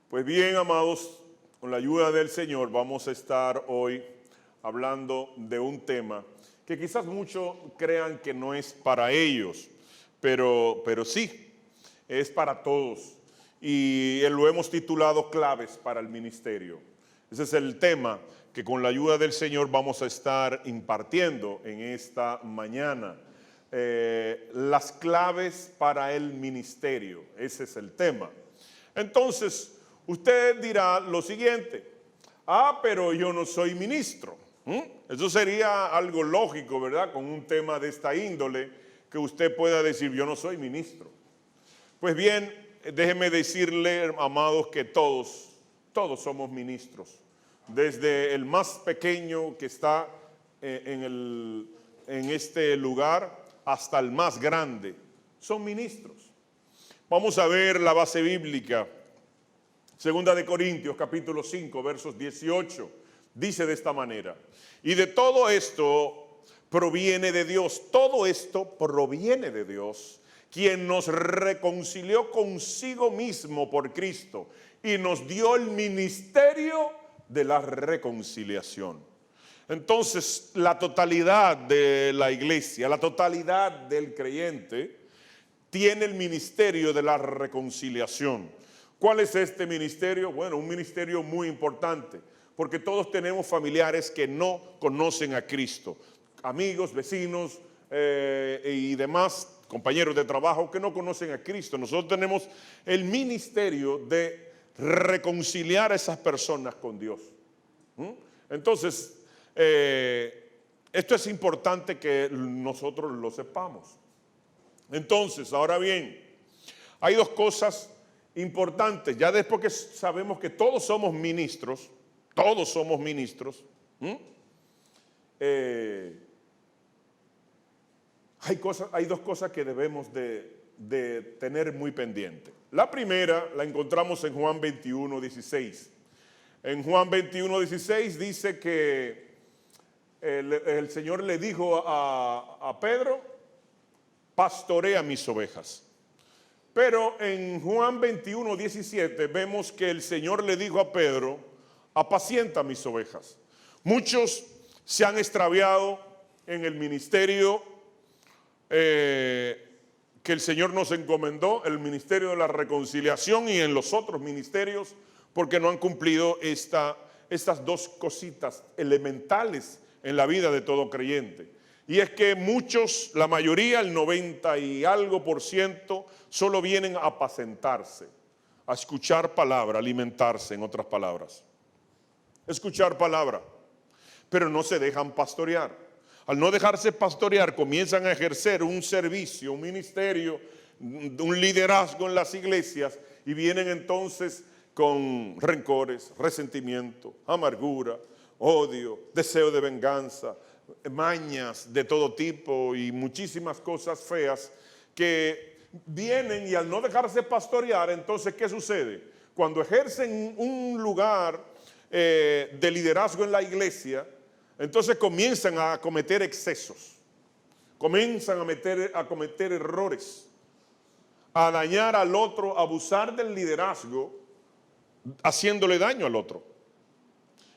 Pues bien, amados, con la ayuda del Señor vamos a estar hoy hablando de un tema que quizás muchos crean que no es para ellos, pero sí, es para todos. Y lo hemos titulado Claves para el Ministerio. Ese es el tema que con la ayuda del Señor vamos a estar impartiendo en esta mañana. Las claves para el ministerio, ese es el tema. Entonces, usted dirá lo siguiente: pero yo no soy ministro. Eso sería algo lógico, ¿verdad? Con un tema de esta índole, que usted pueda decir, yo no soy ministro. Pues bien, déjeme decirle, amados, que todos somos ministros. Desde el más pequeño que está en este lugar hasta el más grande, son ministros. Vamos a ver la base bíblica. Segunda de Corintios, capítulo 5, versos 18, dice de esta manera: y de todo esto proviene de Dios, todo esto proviene de Dios, quien nos reconcilió consigo mismo por Cristo y nos dio el ministerio de la reconciliación. Entonces, la totalidad de la iglesia, la totalidad del creyente, tiene el ministerio de la reconciliación. ¿Cuál es este ministerio? Bueno, un ministerio muy importante, porque todos tenemos familiares que no conocen a Cristo, amigos, vecinos y demás compañeros de trabajo que no conocen a Cristo. Nosotros tenemos el ministerio de reconciliar a esas personas con Dios. Entonces, esto es importante que nosotros lo sepamos. Entonces, ahora bien, hay dos cosas importantes. Ya después que sabemos que todos somos ministros, hay dos cosas que debemos de tener muy pendiente. La primera la encontramos en Juan 21, 16. En Juan 21, 16 dice que el Señor le dijo a Pedro: pastorea mis ovejas. Pero en Juan 21, 17 vemos que el Señor le dijo a Pedro: apacienta mis ovejas. Muchos se han extraviado en el ministerio que el Señor nos encomendó, el ministerio de la reconciliación, y en los otros ministerios, porque no han cumplido estas dos cositas elementales en la vida de todo creyente. Y es que muchos, la mayoría, el 90 y algo %, solo vienen a apacentarse, a escuchar palabra, alimentarse, en otras palabras. Escuchar palabra, pero no se dejan pastorear. Al no dejarse pastorear, comienzan a ejercer un servicio, un ministerio, un liderazgo en las iglesias, y vienen entonces con rencores, resentimiento, amargura, odio, deseo de venganza, mañas de todo tipo y muchísimas cosas feas que vienen, y al no dejarse pastorear, entonces, ¿qué sucede? Cuando ejercen un lugar de liderazgo en la iglesia, entonces comienzan a cometer excesos, comienzan a cometer errores, a dañar al otro, a abusar del liderazgo, haciéndole daño al otro.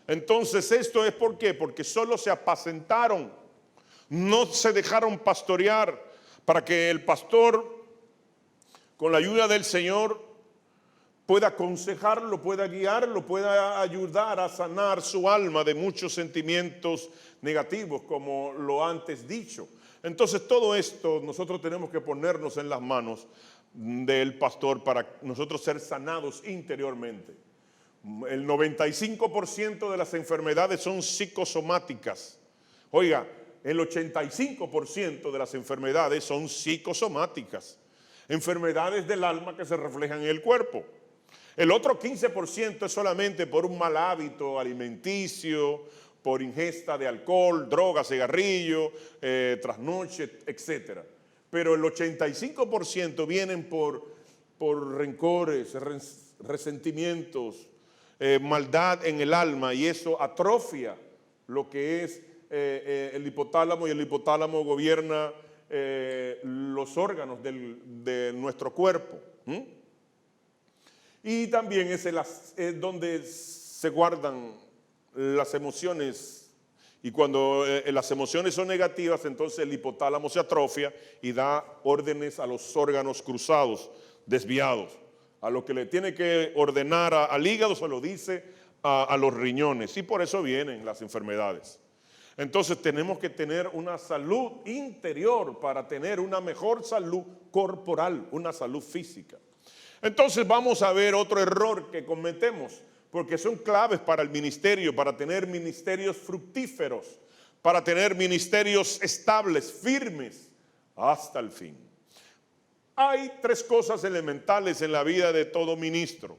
Entonces, esto es ¿por qué? Porque solo se apacentaron, no se dejaron pastorear, para que el pastor, con la ayuda del Señor, pueda aconsejarlo, pueda guiarlo, pueda ayudar a sanar su alma de muchos sentimientos negativos, como lo antes dicho. Entonces, todo esto nosotros tenemos que ponernos en las manos del pastor para nosotros ser sanados interiormente. El 95% de las enfermedades son psicosomáticas. Oiga, el 85% de las enfermedades son psicosomáticas. Enfermedades del alma que se reflejan en el cuerpo. El otro 15% es solamente por un mal hábito alimenticio, por ingesta de alcohol, droga, cigarrillo, trasnoche, etc. Pero el 85% vienen por rencores, resentimientos, maldad en el alma, y eso atrofia lo que es el hipotálamo, y el hipotálamo gobierna los órganos de nuestro cuerpo. Y también es donde se guardan las emociones. Y cuando las emociones son negativas, entonces el hipotálamo se atrofia y da órdenes a los órganos cruzados, desviados. A lo que le tiene que ordenar al hígado se lo dice a los riñones. Y por eso vienen las enfermedades. Entonces tenemos que tener una salud interior para tener una mejor salud corporal, una salud física. Entonces vamos a ver otro error que cometemos, porque son claves para el ministerio, para tener ministerios fructíferos, para tener ministerios estables, firmes, hasta el fin. Hay tres cosas elementales en la vida de todo ministro.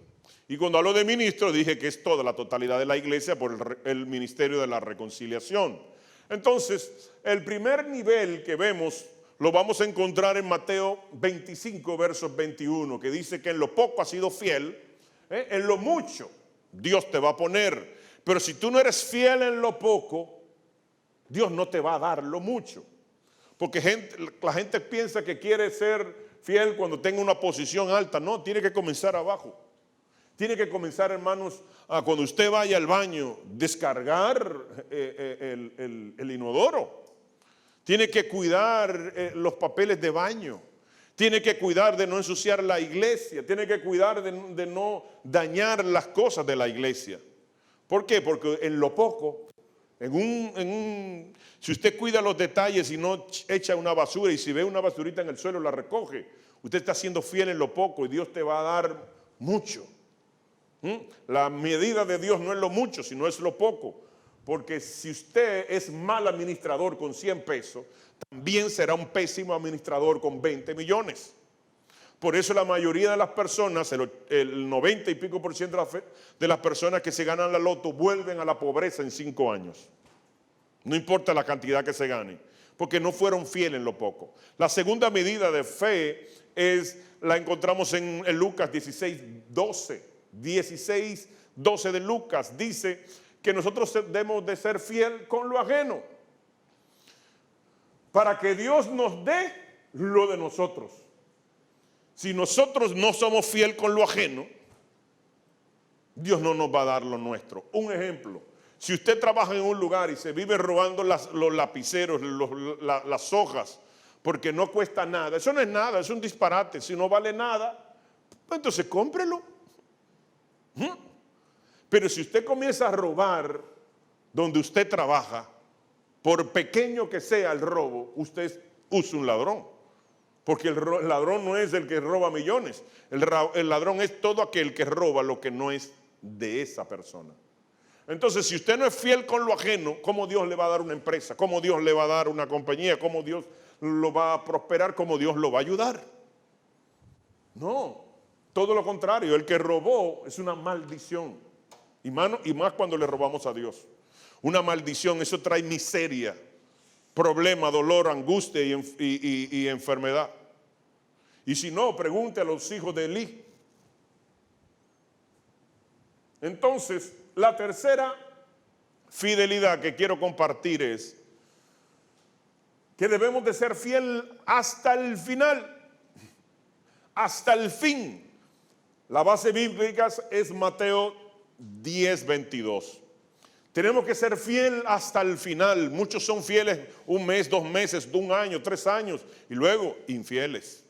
Y cuando hablo de ministro dije que es toda la totalidad de la iglesia por el ministerio de la reconciliación. Entonces, el primer nivel que vemos lo vamos a encontrar en Mateo 25, versos 21, que dice que en lo poco has sido fiel, en lo mucho Dios te va a poner. Pero si tú no eres fiel en lo poco, Dios no te va a dar lo mucho. Porque la gente piensa que quiere ser fiel cuando tenga una posición alta. No, tiene que comenzar abajo. Tiene que comenzar, hermanos, cuando usted vaya al baño, descargar el inodoro. Tiene que cuidar los papeles de baño. Tiene que cuidar de no ensuciar la iglesia. Tiene que cuidar de no dañar las cosas de la iglesia. ¿Por qué? Porque en lo poco, si usted cuida los detalles y no echa una basura, y si ve una basurita en el suelo la recoge, usted está siendo fiel en lo poco y Dios te va a dar mucho. La medida de Dios no es lo mucho, sino es lo poco. Porque si usted es mal administrador con 100 pesos, también será un pésimo administrador con 20 millones. Por eso la mayoría de las personas, el 90 y pico por ciento de las personas que se ganan la loto vuelven a la pobreza en 5 años. No importa la cantidad que se gane, porque no fueron fieles en lo poco. La segunda medida de fe la encontramos en Lucas 16:12 de Lucas. Dice que nosotros debemos de ser fiel con lo ajeno, para que Dios nos dé lo de nosotros. Si nosotros no somos fiel con lo ajeno, Dios no nos va a dar lo nuestro. Un ejemplo, si usted trabaja en un lugar y se vive robando los lapiceros, las hojas, porque no cuesta nada, eso no es nada, es un disparate. Si no vale nada, pues entonces cómprelo. Pero si usted comienza a robar donde usted trabaja, por pequeño que sea el robo, usted es un ladrón. Porque el ladrón no es el que roba millones. El ladrón es todo aquel que roba lo que no es de esa persona. Entonces, si usted no es fiel con lo ajeno, ¿cómo Dios le va a dar una empresa? ¿Cómo Dios le va a dar una compañía? ¿Cómo Dios lo va a prosperar? ¿Cómo Dios lo va a ayudar? No, todo lo contrario. El que robó es una maldición. Y más cuando le robamos a Dios. Una maldición, eso trae miseria, problema, dolor, angustia y enfermedad. Y si no, pregunte a los hijos de Elí. Entonces, la tercera fidelidad que quiero compartir es que debemos de ser fiel hasta el final, hasta el fin. La base bíblica es Mateo 10:22. Tenemos que ser fiel hasta el final. Muchos son fieles 1 mes, 2 meses, 1 año, 3 años y luego infieles.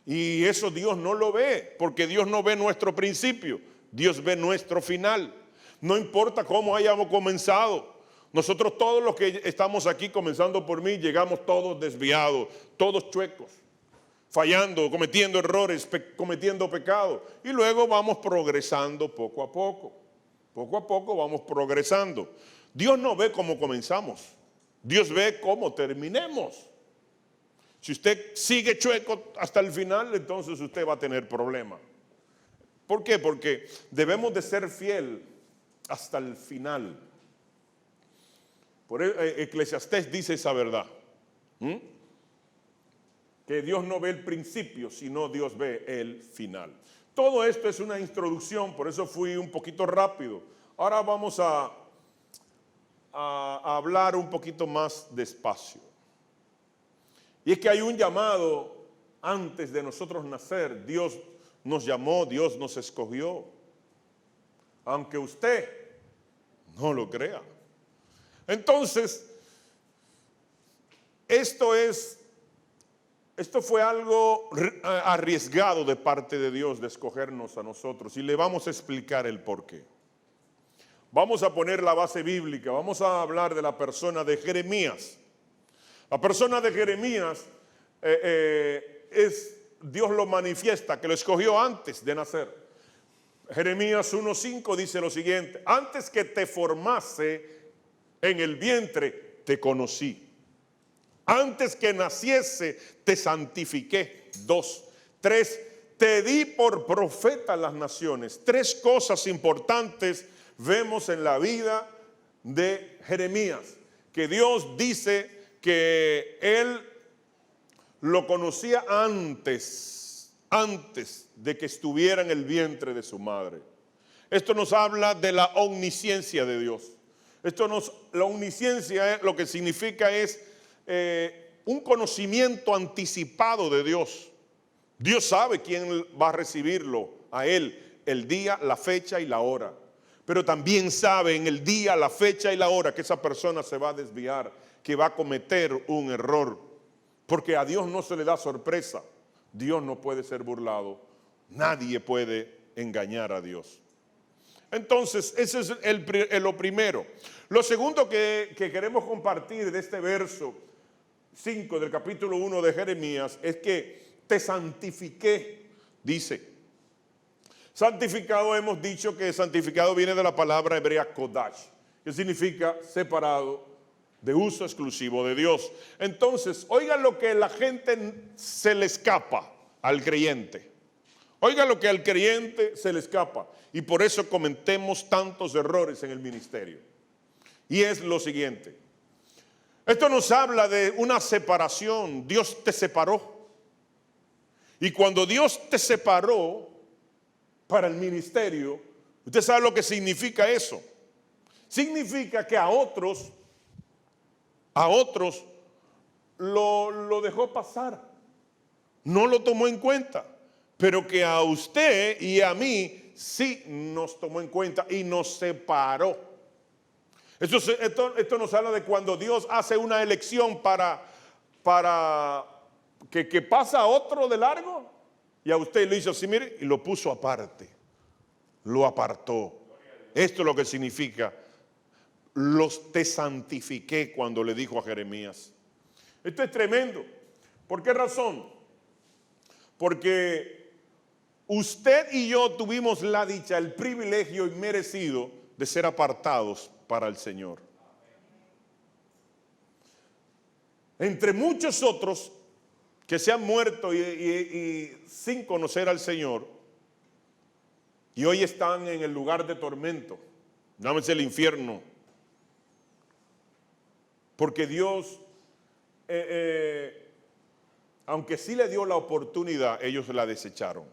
Y eso Dios no lo ve, porque Dios no ve nuestro principio, Dios ve nuestro final. No importa cómo hayamos comenzado. Nosotros todos los que estamos aquí, comenzando por mí, llegamos todos desviados, todos chuecos, fallando, cometiendo errores, cometiendo pecados. Y luego vamos progresando poco a poco. Poco a poco vamos progresando. Dios no ve cómo comenzamos. Dios ve cómo terminemos. Si usted sigue chueco hasta el final, entonces usted va a tener problemas. ¿Por qué? Porque debemos de ser fiel hasta el final. Por eso Eclesiastés dice esa verdad. Que Dios no ve el principio, sino Dios ve el final. Todo esto es una introducción, por eso fui un poquito rápido. Ahora vamos a hablar un poquito más despacio. Y es que hay un llamado antes de nosotros nacer. Dios nos llamó, Dios nos escogió. Aunque usted no lo crea. Entonces, esto fue algo arriesgado de parte de Dios de escogernos a nosotros, y le vamos a explicar el porqué. Vamos a poner la base bíblica, vamos a hablar de la persona de Jeremías. La persona de Jeremías Dios lo manifiesta, que lo escogió antes de nacer. Jeremías 1:5 dice lo siguiente: antes que te formase en el vientre, te conocí. Antes que naciese, te santifiqué. 2. 3. Te di por profeta a las naciones. 3 cosas importantes vemos en la vida de Jeremías, que Dios dice que él lo conocía antes de que estuviera en el vientre de su madre. Esto nos habla de la omnisciencia de Dios. La omnisciencia lo que significa es un conocimiento anticipado de Dios. Dios sabe quién va a recibirlo a él, el día, la fecha y la hora. Pero también sabe en el día, la fecha y la hora que esa persona se va a desviar, que va a cometer un error. Porque a Dios no se le da sorpresa. Dios no puede ser burlado. Nadie puede engañar a Dios. Entonces, ese es lo primero. Lo segundo que queremos compartir de este verso 5 del capítulo 1 de Jeremías es que te santifiqué, dice. Santificado, hemos dicho que santificado viene de la palabra hebrea kodash, que significa separado, de uso exclusivo de Dios. Entonces, oigan lo que la gente se le escapa al creyente. Oigan lo que al creyente se le escapa. Y por eso cometemos tantos errores en el ministerio. Y es lo siguiente. Esto nos habla de una separación. Dios te separó. Y cuando Dios te separó para el ministerio, usted sabe lo que significa eso. Significa que a otros lo dejó pasar, no lo tomó en cuenta, pero que a usted y a mí sí nos tomó en cuenta y nos separó. Esto nos habla de cuando Dios hace una elección para que pasa a otro de largo, y a usted lo hizo así, mire, y lo puso aparte, lo apartó. Esto es lo que significa te santifiqué, cuando le dijo a Jeremías. Esto es tremendo. ¿Por qué razón? Porque usted y yo tuvimos la dicha, el privilegio inmerecido de ser apartados para el Señor. Entre muchos otros que se han muerto y sin conocer al Señor, y hoy están en el lugar de tormento, llámese el infierno. Porque Dios, aunque sí le dio la oportunidad, ellos la desecharon.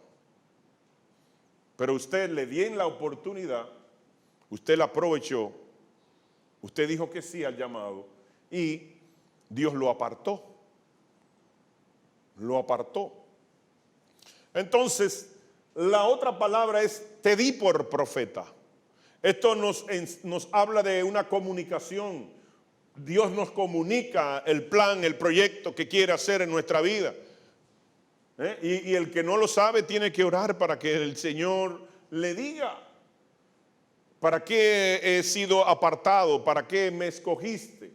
Pero usted le dio la oportunidad, usted la aprovechó, usted dijo que sí al llamado y Dios lo apartó. Lo apartó. Entonces, la otra palabra es te di por profeta. Esto nos habla de una comunicación. Dios nos comunica el plan, el proyecto que quiere hacer en nuestra vida. Y el que no lo sabe tiene que orar para que el Señor le diga: ¿para qué he sido apartado? ¿Para qué me escogiste?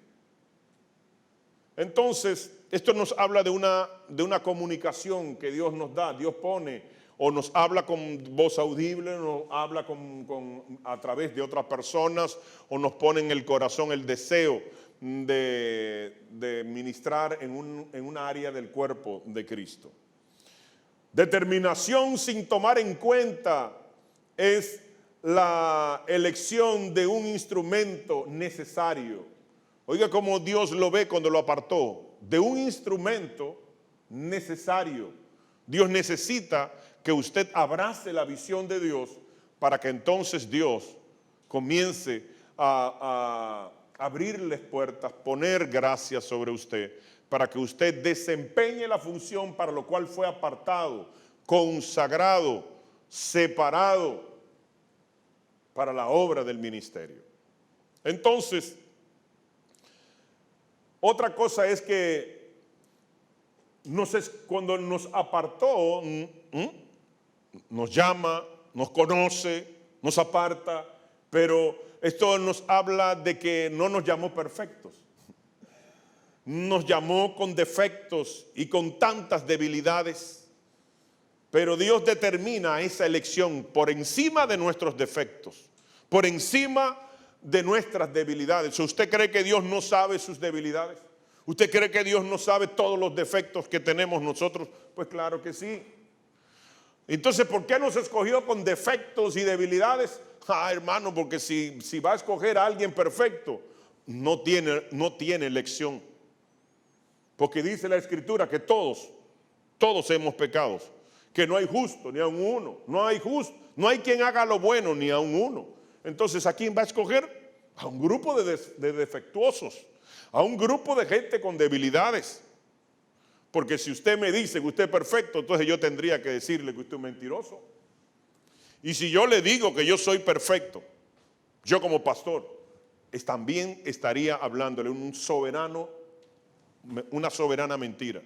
Entonces, esto nos habla de una comunicación que Dios nos da. Dios pone o nos habla con voz audible, nos habla a través de otras personas, o nos pone en el corazón el deseo de ministrar en una área del cuerpo de Cristo. Determinación sin tomar en cuenta es la elección de un instrumento necesario. Oiga cómo Dios lo ve cuando lo apartó, de un instrumento necesario. Dios necesita que usted abrace la visión de Dios para que entonces Dios comience a abrirles puertas, poner gracia sobre usted, para que usted desempeñe la función para lo cual fue apartado consagrado, separado para la obra del ministerio. Entonces, otra cosa es que cuando nos apartó, nos llama, nos conoce, nos aparta, pero esto nos habla de que no nos llamó perfectos. Nos llamó con defectos y con tantas debilidades, pero Dios determina esa elección por encima de nuestros defectos, por encima de nuestras debilidades. ¿Usted cree que Dios no sabe sus debilidades? ¿Usted cree que Dios no sabe todos los defectos que tenemos nosotros? Pues claro que sí. Entonces, ¿por qué nos escogió con defectos y debilidades? Hermano, porque si va a escoger a alguien perfecto, no tiene elección. Porque dice la Escritura que todos hemos pecado, que no hay justo ni aun uno, no hay quien haga lo bueno ni aun uno. Entonces, ¿a quién va a escoger? A un grupo de defectuosos, a un grupo de gente con debilidades. Porque si usted me dice que usted es perfecto, entonces yo tendría que decirle que usted es mentiroso. Y si yo le digo que yo soy perfecto, yo como pastor, también estaría hablándole una soberana mentira.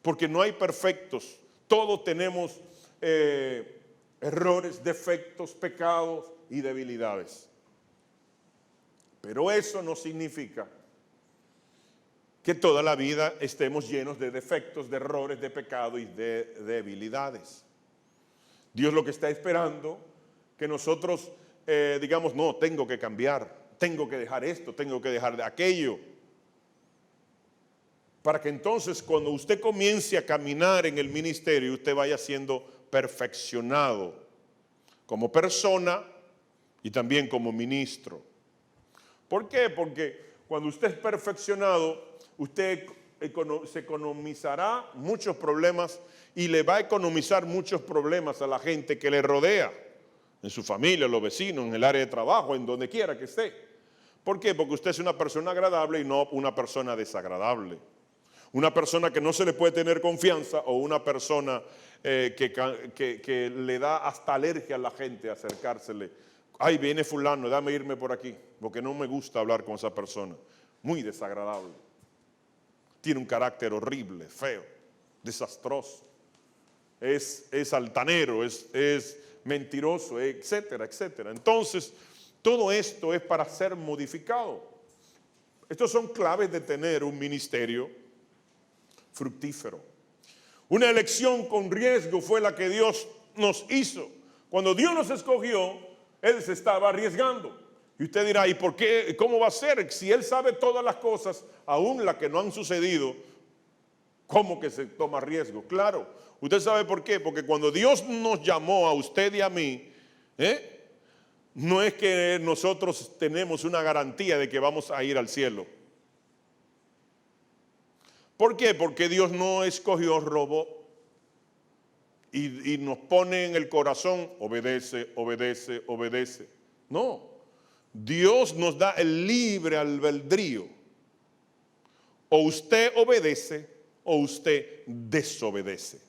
Porque no hay perfectos, todos tenemos errores, defectos, pecados y debilidades. Pero eso no significa que toda la vida estemos llenos de defectos, de errores, de pecado y de debilidades. Dios lo que está esperando que nosotros digamos, no, tengo que cambiar, tengo que dejar esto, tengo que dejar de aquello. Para que entonces cuando usted comience a caminar en el ministerio, usted vaya siendo perfeccionado como persona y también como ministro. ¿Por qué? Porque cuando usted es perfeccionado, usted se economizará muchos problemas y le va a economizar muchos problemas a la gente que le rodea, en su familia, en los vecinos, en el área de trabajo, en donde quiera que esté. ¿Por qué? Porque usted es una persona agradable y no una persona desagradable. Una persona que no se le puede tener confianza o una persona que le da hasta alergia a la gente acercársele. Ay, viene fulano, dame irme por aquí, porque no me gusta hablar con esa persona. Muy desagradable. Tiene un carácter horrible, feo, desastroso. Es altanero, es mentiroso, etcétera, etcétera. Entonces, todo esto es para ser modificado. Estos son claves de tener un ministerio fructífero. Una elección con riesgo fue la que Dios nos hizo. Cuando Dios nos escogió, Él se estaba arriesgando. Y usted dirá, ¿y por qué? ¿Cómo va a ser? Si Él sabe todas las cosas, aún las que no han sucedido, ¿cómo que se toma riesgo? Claro, usted sabe por qué. Porque cuando Dios nos llamó a usted y a mí, no es que nosotros tenemos una garantía de que vamos a ir al cielo. ¿Por qué? Porque Dios no escogió robot y nos pone en el corazón, obedece, obedece, obedece. No, Dios nos da el libre albedrío. O usted obedece o usted desobedece.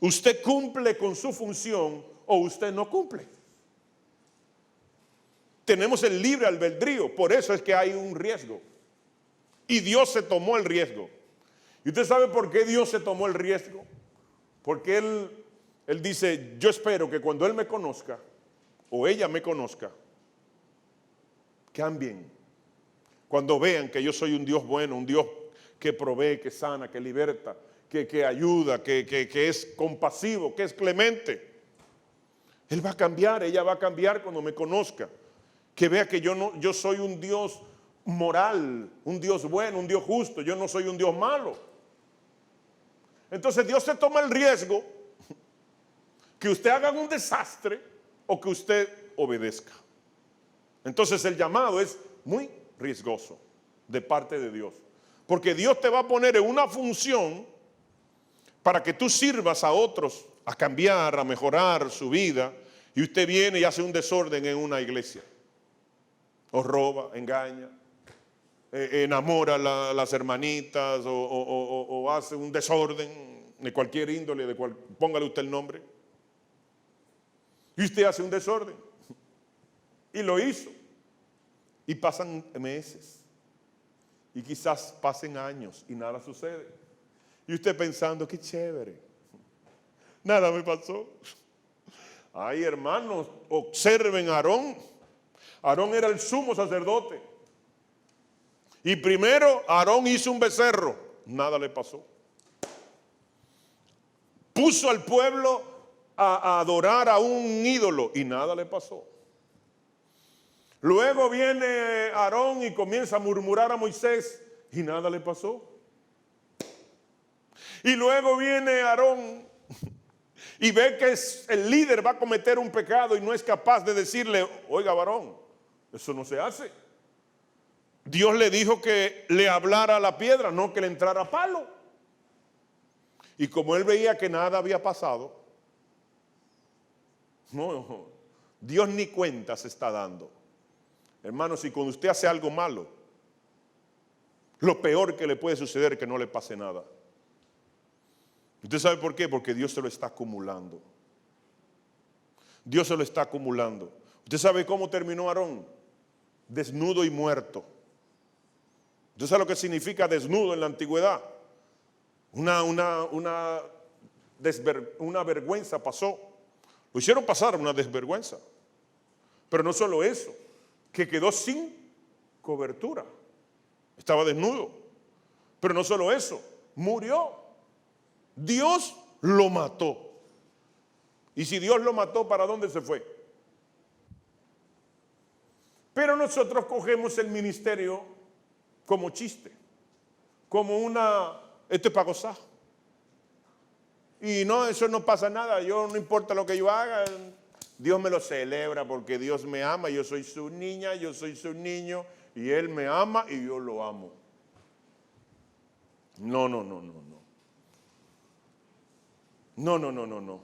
Usted cumple con su función o usted no cumple. Tenemos el libre albedrío, por eso es que hay un riesgo. Y Dios se tomó el riesgo. ¿Y usted sabe por qué Dios se tomó el riesgo? Porque Él dice, yo espero que cuando Él me conozca, o ella me conozca, cambien. Cuando vean que yo soy un Dios bueno, un Dios que provee, que sana, que liberta, que ayuda, que es compasivo, que es clemente. Él va a cambiar, ella va a cambiar cuando me conozca. Que vea que yo soy un Dios moral, un Dios bueno, un Dios justo, yo no soy un Dios malo. Entonces Dios se toma el riesgo que usted haga un desastre o que usted obedezca. Entonces el llamado es muy riesgoso de parte de Dios, porque Dios te va a poner en una función para que tú sirvas a otros a cambiar, a mejorar su vida, y usted viene y hace un desorden en una iglesia, o roba, engaña, enamora a las hermanitas o hace un desorden. de cualquier índole, póngale usted el nombre, y usted hace un desorden, y lo hizo, y pasan meses, y quizás pasen años, y nada sucede, y usted pensando, qué chévere, nada me pasó. Ay, hermanos, observen a Aarón. Aarón era el sumo sacerdote, y primero Aarón hizo un becerro, nada le pasó. Puso al pueblo a adorar a un ídolo y nada le pasó. Luego viene Aarón y comienza a murmurar a Moisés y nada le pasó. Y luego viene Aarón y ve que el líder va a cometer un pecado y no es capaz de decirle, oiga varón, eso no se hace. Dios le dijo que le hablara a la piedra, no que le entrara a palo. Y como él veía que nada había pasado, no, Dios ni cuenta se está dando. Hermano, si cuando usted hace algo malo, lo peor que le puede suceder es que no le pase nada. ¿Usted sabe por qué? Porque Dios se lo está acumulando. Dios se lo está acumulando. ¿Usted sabe cómo terminó Aarón? Desnudo y muerto. ¿Usted sabe lo que significa desnudo en la antigüedad? Una vergüenza pasó. Lo hicieron pasar una desvergüenza. Pero no solo eso, que quedó sin cobertura. Estaba desnudo. Pero no solo eso, murió. Dios lo mató. Y si Dios lo mató, ¿para dónde se fue? Pero nosotros cogemos el ministerio como chiste, como esto es para gozar. Y no, eso no pasa nada, yo no importa lo que yo haga, Dios me lo celebra porque Dios me ama, yo soy su niña, yo soy su niño, y Él me ama y yo lo amo. No. No.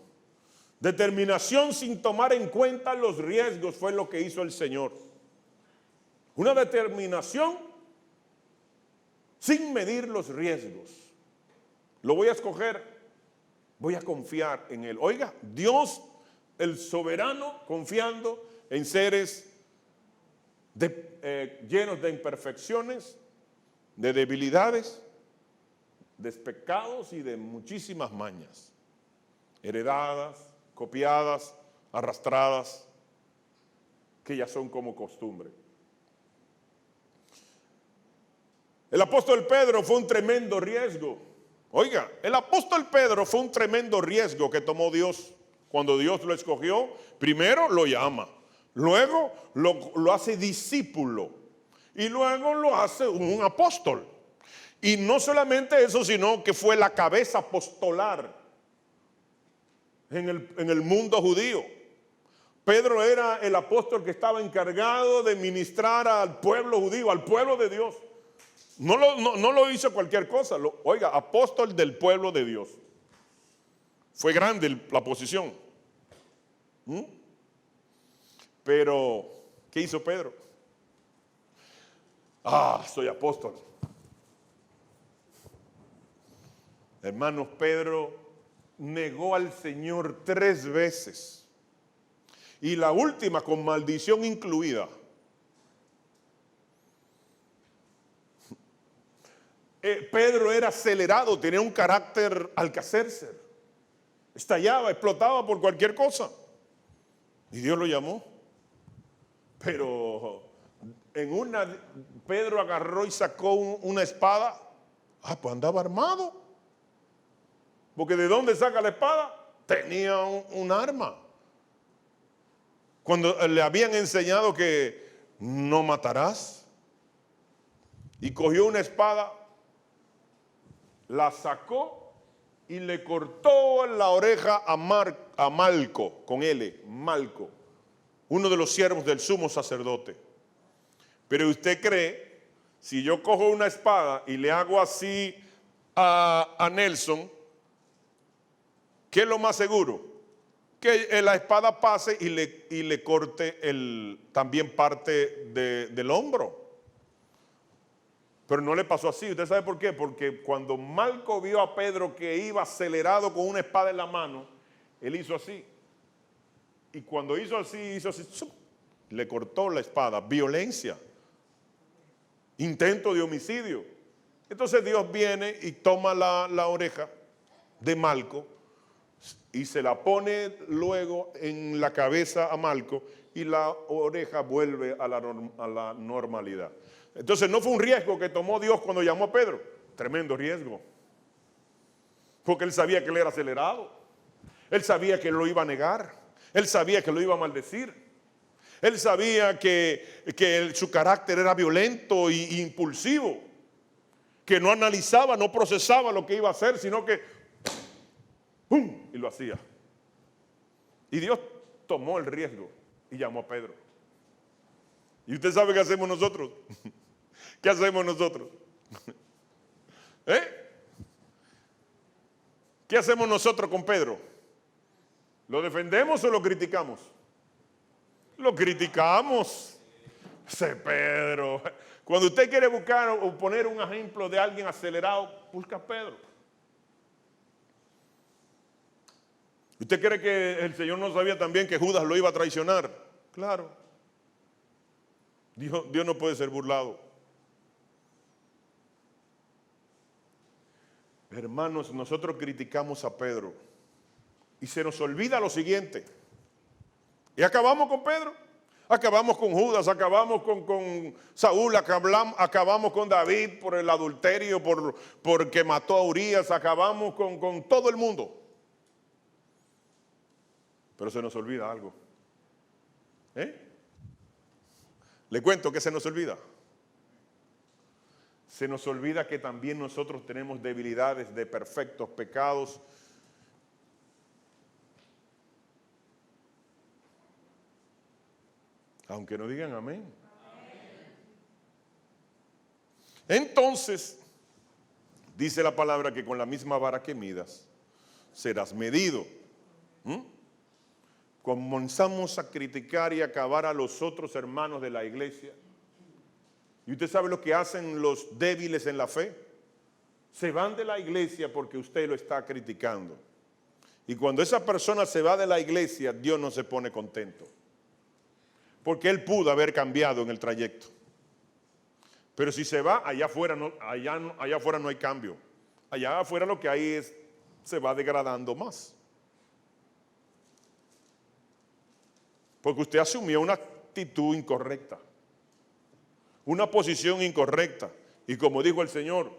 Determinación sin tomar en cuenta los riesgos fue lo que hizo el Señor. Una determinación sin medir los riesgos. Lo voy a escoger, voy a confiar en Él. Oiga, Dios, el soberano, confiando en seres llenos de imperfecciones, de debilidades, de pecados y de muchísimas mañas, heredadas, copiadas, arrastradas, que ya son como costumbre. El apóstol Pedro fue un tremendo riesgo. Oiga, el apóstol Pedro fue un tremendo riesgo que tomó Dios. Cuando Dios lo escogió, primero lo llama, luego lo hace discípulo y luego lo hace un apóstol. Y no solamente eso, sino que fue la cabeza apostolar en el mundo judío. Pedro era el apóstol que estaba encargado de ministrar al pueblo judío, al pueblo de Dios. No lo hizo cualquier cosa. Oiga, apóstol del pueblo de Dios. Fue grande la posición. Pero, ¿qué hizo Pedro? Soy apóstol. Hermanos, Pedro negó al Señor 3 veces. Y la última con maldición incluida. Pedro era acelerado, tenía un carácter alcacercer. Estallaba, explotaba por cualquier cosa. Y Dios lo llamó. Pero Pedro agarró y sacó una espada. Pues andaba armado. Porque ¿de dónde saca la espada? Tenía un arma. Cuando le habían enseñado que no matarás. Y cogió una espada, la sacó y le cortó la oreja a Malco, con L, Malco, uno de los siervos del sumo sacerdote. Pero usted cree, si yo cojo una espada y le hago así a Nelson, ¿qué es lo más seguro? Que la espada pase y le corte también parte del hombro. Pero no le pasó así. ¿Usted sabe por qué? Porque cuando Malco vio a Pedro que iba acelerado con una espada en la mano, él hizo así. Y cuando hizo así, ¡zup! Le cortó la espada. Violencia. Intento de homicidio. Entonces Dios viene y toma la oreja de Malco y se la pone luego en la cabeza a Malco y la oreja vuelve a la normalidad. Entonces no fue un riesgo que tomó Dios cuando llamó a Pedro. Tremendo riesgo. Porque él sabía que él era acelerado. Él sabía que lo iba a negar. Él sabía que lo iba a maldecir. Él sabía que su carácter era violento e impulsivo. Que no analizaba, no procesaba lo que iba a hacer, sino que ¡pum! Y lo hacía. Y Dios tomó el riesgo y llamó a Pedro. ¿Y usted sabe qué hacemos nosotros? ¿Qué hacemos nosotros? ¿Qué hacemos nosotros con Pedro? ¿Lo defendemos o lo criticamos? Lo criticamos. Ese Pedro. Cuando usted quiere buscar o poner un ejemplo de alguien acelerado, busca a Pedro. ¿Usted cree que el Señor no sabía también que Judas lo iba a traicionar? Claro. Dios no puede ser burlado. Hermanos, nosotros criticamos a Pedro y se nos olvida lo siguiente. Y acabamos con Pedro, acabamos con Judas, acabamos con Saúl, acabamos con David por el adulterio, porque mató a Urías, acabamos con todo el mundo. Pero se nos olvida algo. Le cuento que se nos olvida. Se nos olvida que también nosotros tenemos debilidades de perfectos pecados. Aunque no digan amén. Entonces, dice la palabra que con la misma vara que midas, serás medido. Comenzamos a criticar y acabar a los otros hermanos de la iglesia. ¿Y usted sabe lo que hacen los débiles en la fe? Se van de la iglesia porque usted lo está criticando. Y cuando esa persona se va de la iglesia, Dios no se pone contento. Porque él pudo haber cambiado en el trayecto. Pero si se va, allá afuera no hay cambio. Allá afuera lo que hay se va degradando más. Porque usted asumió una actitud incorrecta. Una posición incorrecta. Y como dijo el Señor,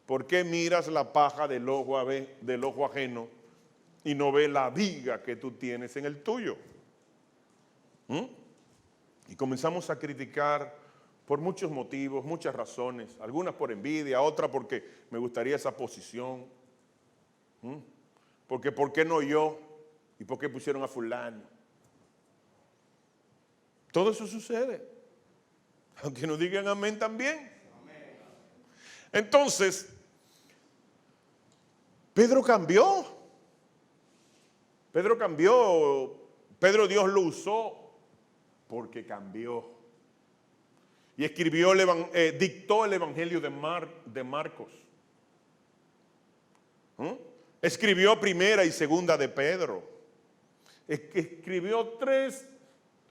¿por qué miras la paja del ojo ajeno y no ves la viga que tú tienes en el tuyo? Y comenzamos a criticar por muchos motivos, muchas razones. Algunas por envidia, otras porque me gustaría esa posición. Porque ¿por qué no yo? ¿Y por qué pusieron a fulano? Todo eso sucede. Aunque nos digan amén también. Entonces, Pedro cambió. Pedro Dios lo usó porque cambió. Y dictó el evangelio de Marcos. Escribió primera y segunda de Pedro. Escribió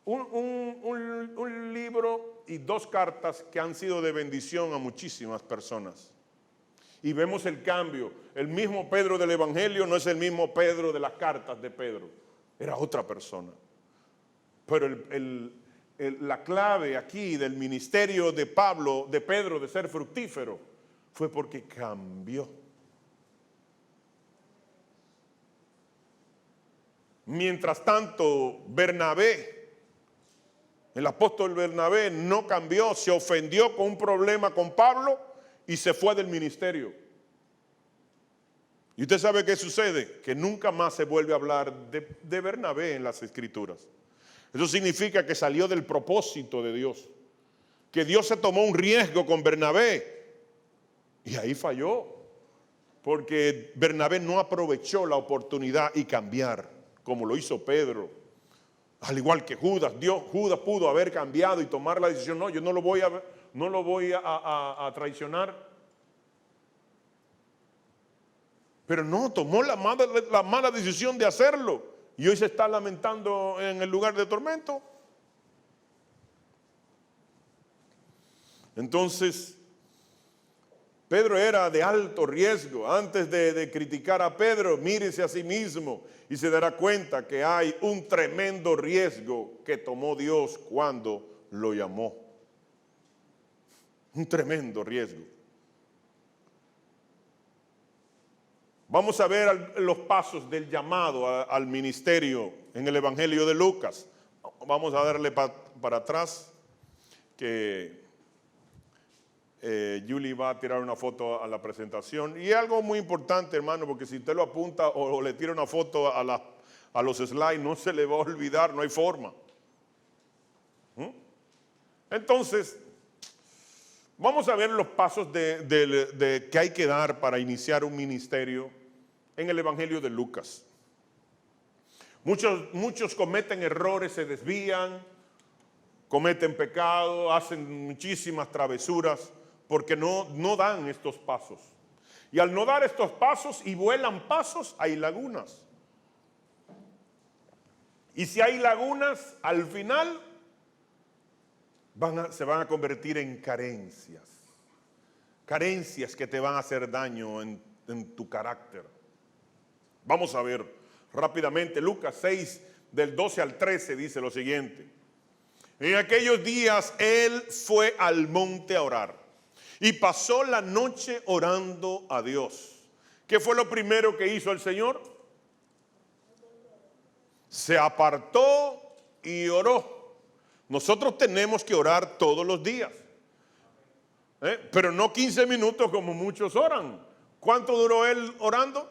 un libro y 2 cartas que han sido de bendición a muchísimas personas. Y vemos el cambio. El mismo Pedro del Evangelio no es el mismo Pedro de las cartas de Pedro. Era otra persona. Pero la clave aquí del ministerio de Pedro de ser fructífero, fue porque cambió. Mientras tanto, el apóstol Bernabé no cambió, se ofendió con un problema con Pablo y se fue del ministerio. ¿Y usted sabe qué sucede? Que nunca más se vuelve a hablar de Bernabé en las Escrituras. Eso significa que salió del propósito de Dios. Que Dios se tomó un riesgo con Bernabé y ahí falló. Porque Bernabé no aprovechó la oportunidad y cambiar como lo hizo Pedro. Al igual que Judas pudo haber cambiado y tomar la decisión, no, yo no lo voy no lo voy a traicionar. Pero no, tomó la mala decisión de hacerlo y hoy se está lamentando en el lugar de tormento. Entonces, Pedro era de alto riesgo. Antes de criticar a Pedro, mírese a sí mismo y se dará cuenta que hay un tremendo riesgo que tomó Dios cuando lo llamó. Un tremendo riesgo. Vamos a ver los pasos del llamado al ministerio en el Evangelio de Lucas. Vamos a darle para atrás que Julie va a tirar una foto a la presentación. Y algo muy importante, hermano, porque si usted lo apunta o le tira una foto a los slides, no se le va a olvidar, no hay forma. Entonces, vamos a ver los pasos que hay que dar para iniciar un ministerio en el Evangelio de Lucas. Muchos cometen errores, se desvían, cometen pecado, hacen muchísimas travesuras porque no dan estos pasos. Y al no dar estos pasos y vuelan pasos, hay lagunas. Y si hay lagunas, al final se van a convertir en carencias. Carencias que te van a hacer daño en tu carácter. Vamos a ver rápidamente, Lucas 6, del 12 al 13, dice lo siguiente. En aquellos días él fue al monte a orar y pasó la noche orando a Dios. ¿Qué fue lo primero que hizo el Señor? Se apartó y oró. Nosotros tenemos que orar todos los días. Pero no 15 minutos como muchos oran. ¿Cuánto duró él orando?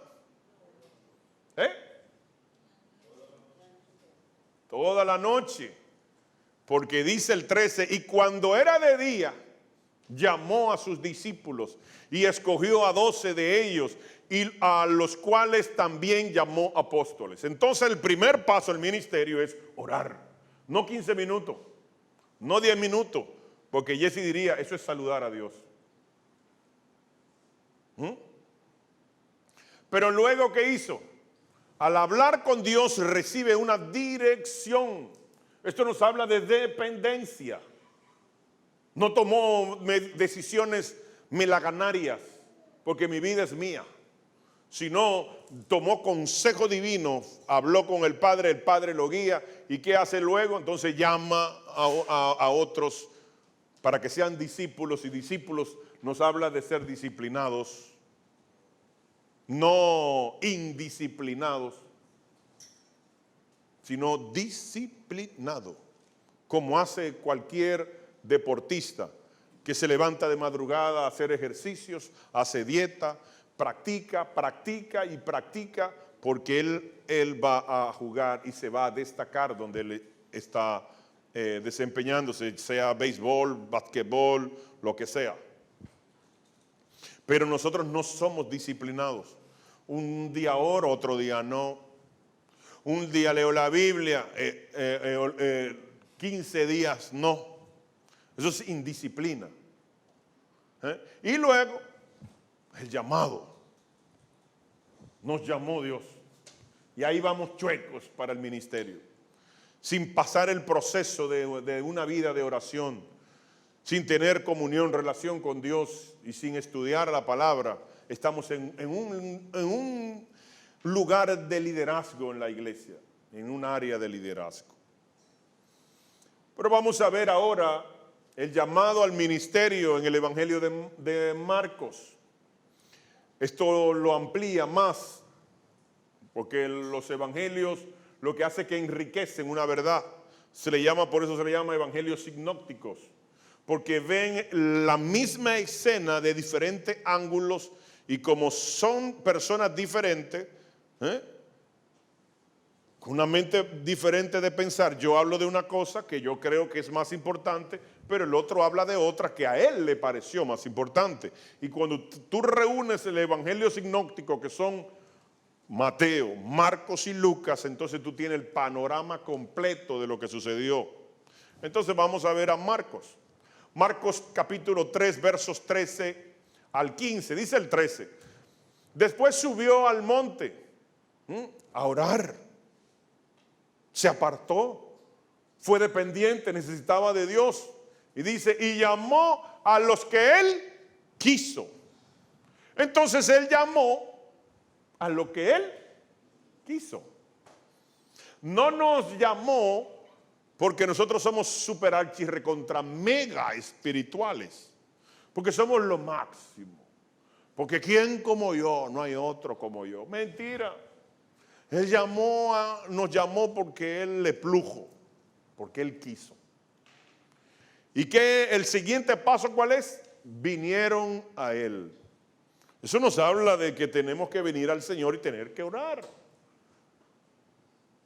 Toda la noche. Porque dice el 13, y cuando era de día, llamó a sus discípulos y escogió a 12 de ellos, y a los cuales también llamó apóstoles. Entonces el primer paso del ministerio es orar. No 15 minutos, no 10 minutos, porque Jesse diría, eso es saludar a Dios. Pero luego, ¿qué hizo? Al hablar con Dios recibe una dirección. Esto nos habla de dependencia. No tomó decisiones melaganarias, porque mi vida es mía. Sino tomó consejo divino, habló con el Padre lo guía. ¿Y qué hace luego? Entonces llama a otros para que sean discípulos. Y discípulos nos habla de ser disciplinados, no indisciplinados, sino disciplinado, como hace cualquier deportista que se levanta de madrugada a hacer ejercicios, hace dieta, practica, porque él va a jugar y se va a destacar donde él está desempeñándose, sea béisbol, basquetbol, lo que sea. Pero nosotros no somos disciplinados. Un día oro, otro día no. Un día leo la Biblia, 15 días no. Eso es indisciplina. Y luego, el llamado. Nos llamó Dios. Y ahí vamos chuecos para el ministerio. Sin pasar el proceso de una vida de oración. Sin tener comunión, relación con Dios y sin estudiar la palabra. Estamos en un lugar de liderazgo en la iglesia. En un área de liderazgo. Pero vamos a ver ahora el llamado al ministerio en el Evangelio de Marcos. Esto lo amplía más, porque los evangelios lo que hace es que enriquecen una verdad. Por eso se le llama evangelios sinópticos, porque ven la misma escena de diferentes ángulos y como son personas diferentes, con una mente diferente de pensar, yo hablo de una cosa que yo creo que es más importante, pero el otro habla de otra que a él le pareció más importante. Y cuando tú reúnes el evangelio sinóptico, que son Mateo, Marcos y Lucas, entonces tú tienes el panorama completo de lo que sucedió. Entonces vamos a ver a Marcos. Marcos capítulo 3, versos 13 al 15. Dice el 13. Después subió al monte a orar. Se apartó. Fue dependiente, necesitaba de Dios. Y dice, y llamó a los que él quiso. Entonces él llamó a lo que él quiso. No nos llamó porque nosotros somos super archi recontra mega espirituales. Porque somos lo máximo. Porque ¿quién como yo? No hay otro como yo. Mentira. Él nos llamó porque él le plujo. Porque él quiso. ¿Y qué? El siguiente paso, ¿cuál es? Vinieron a él. Eso nos habla de que tenemos que venir al Señor y tener que orar.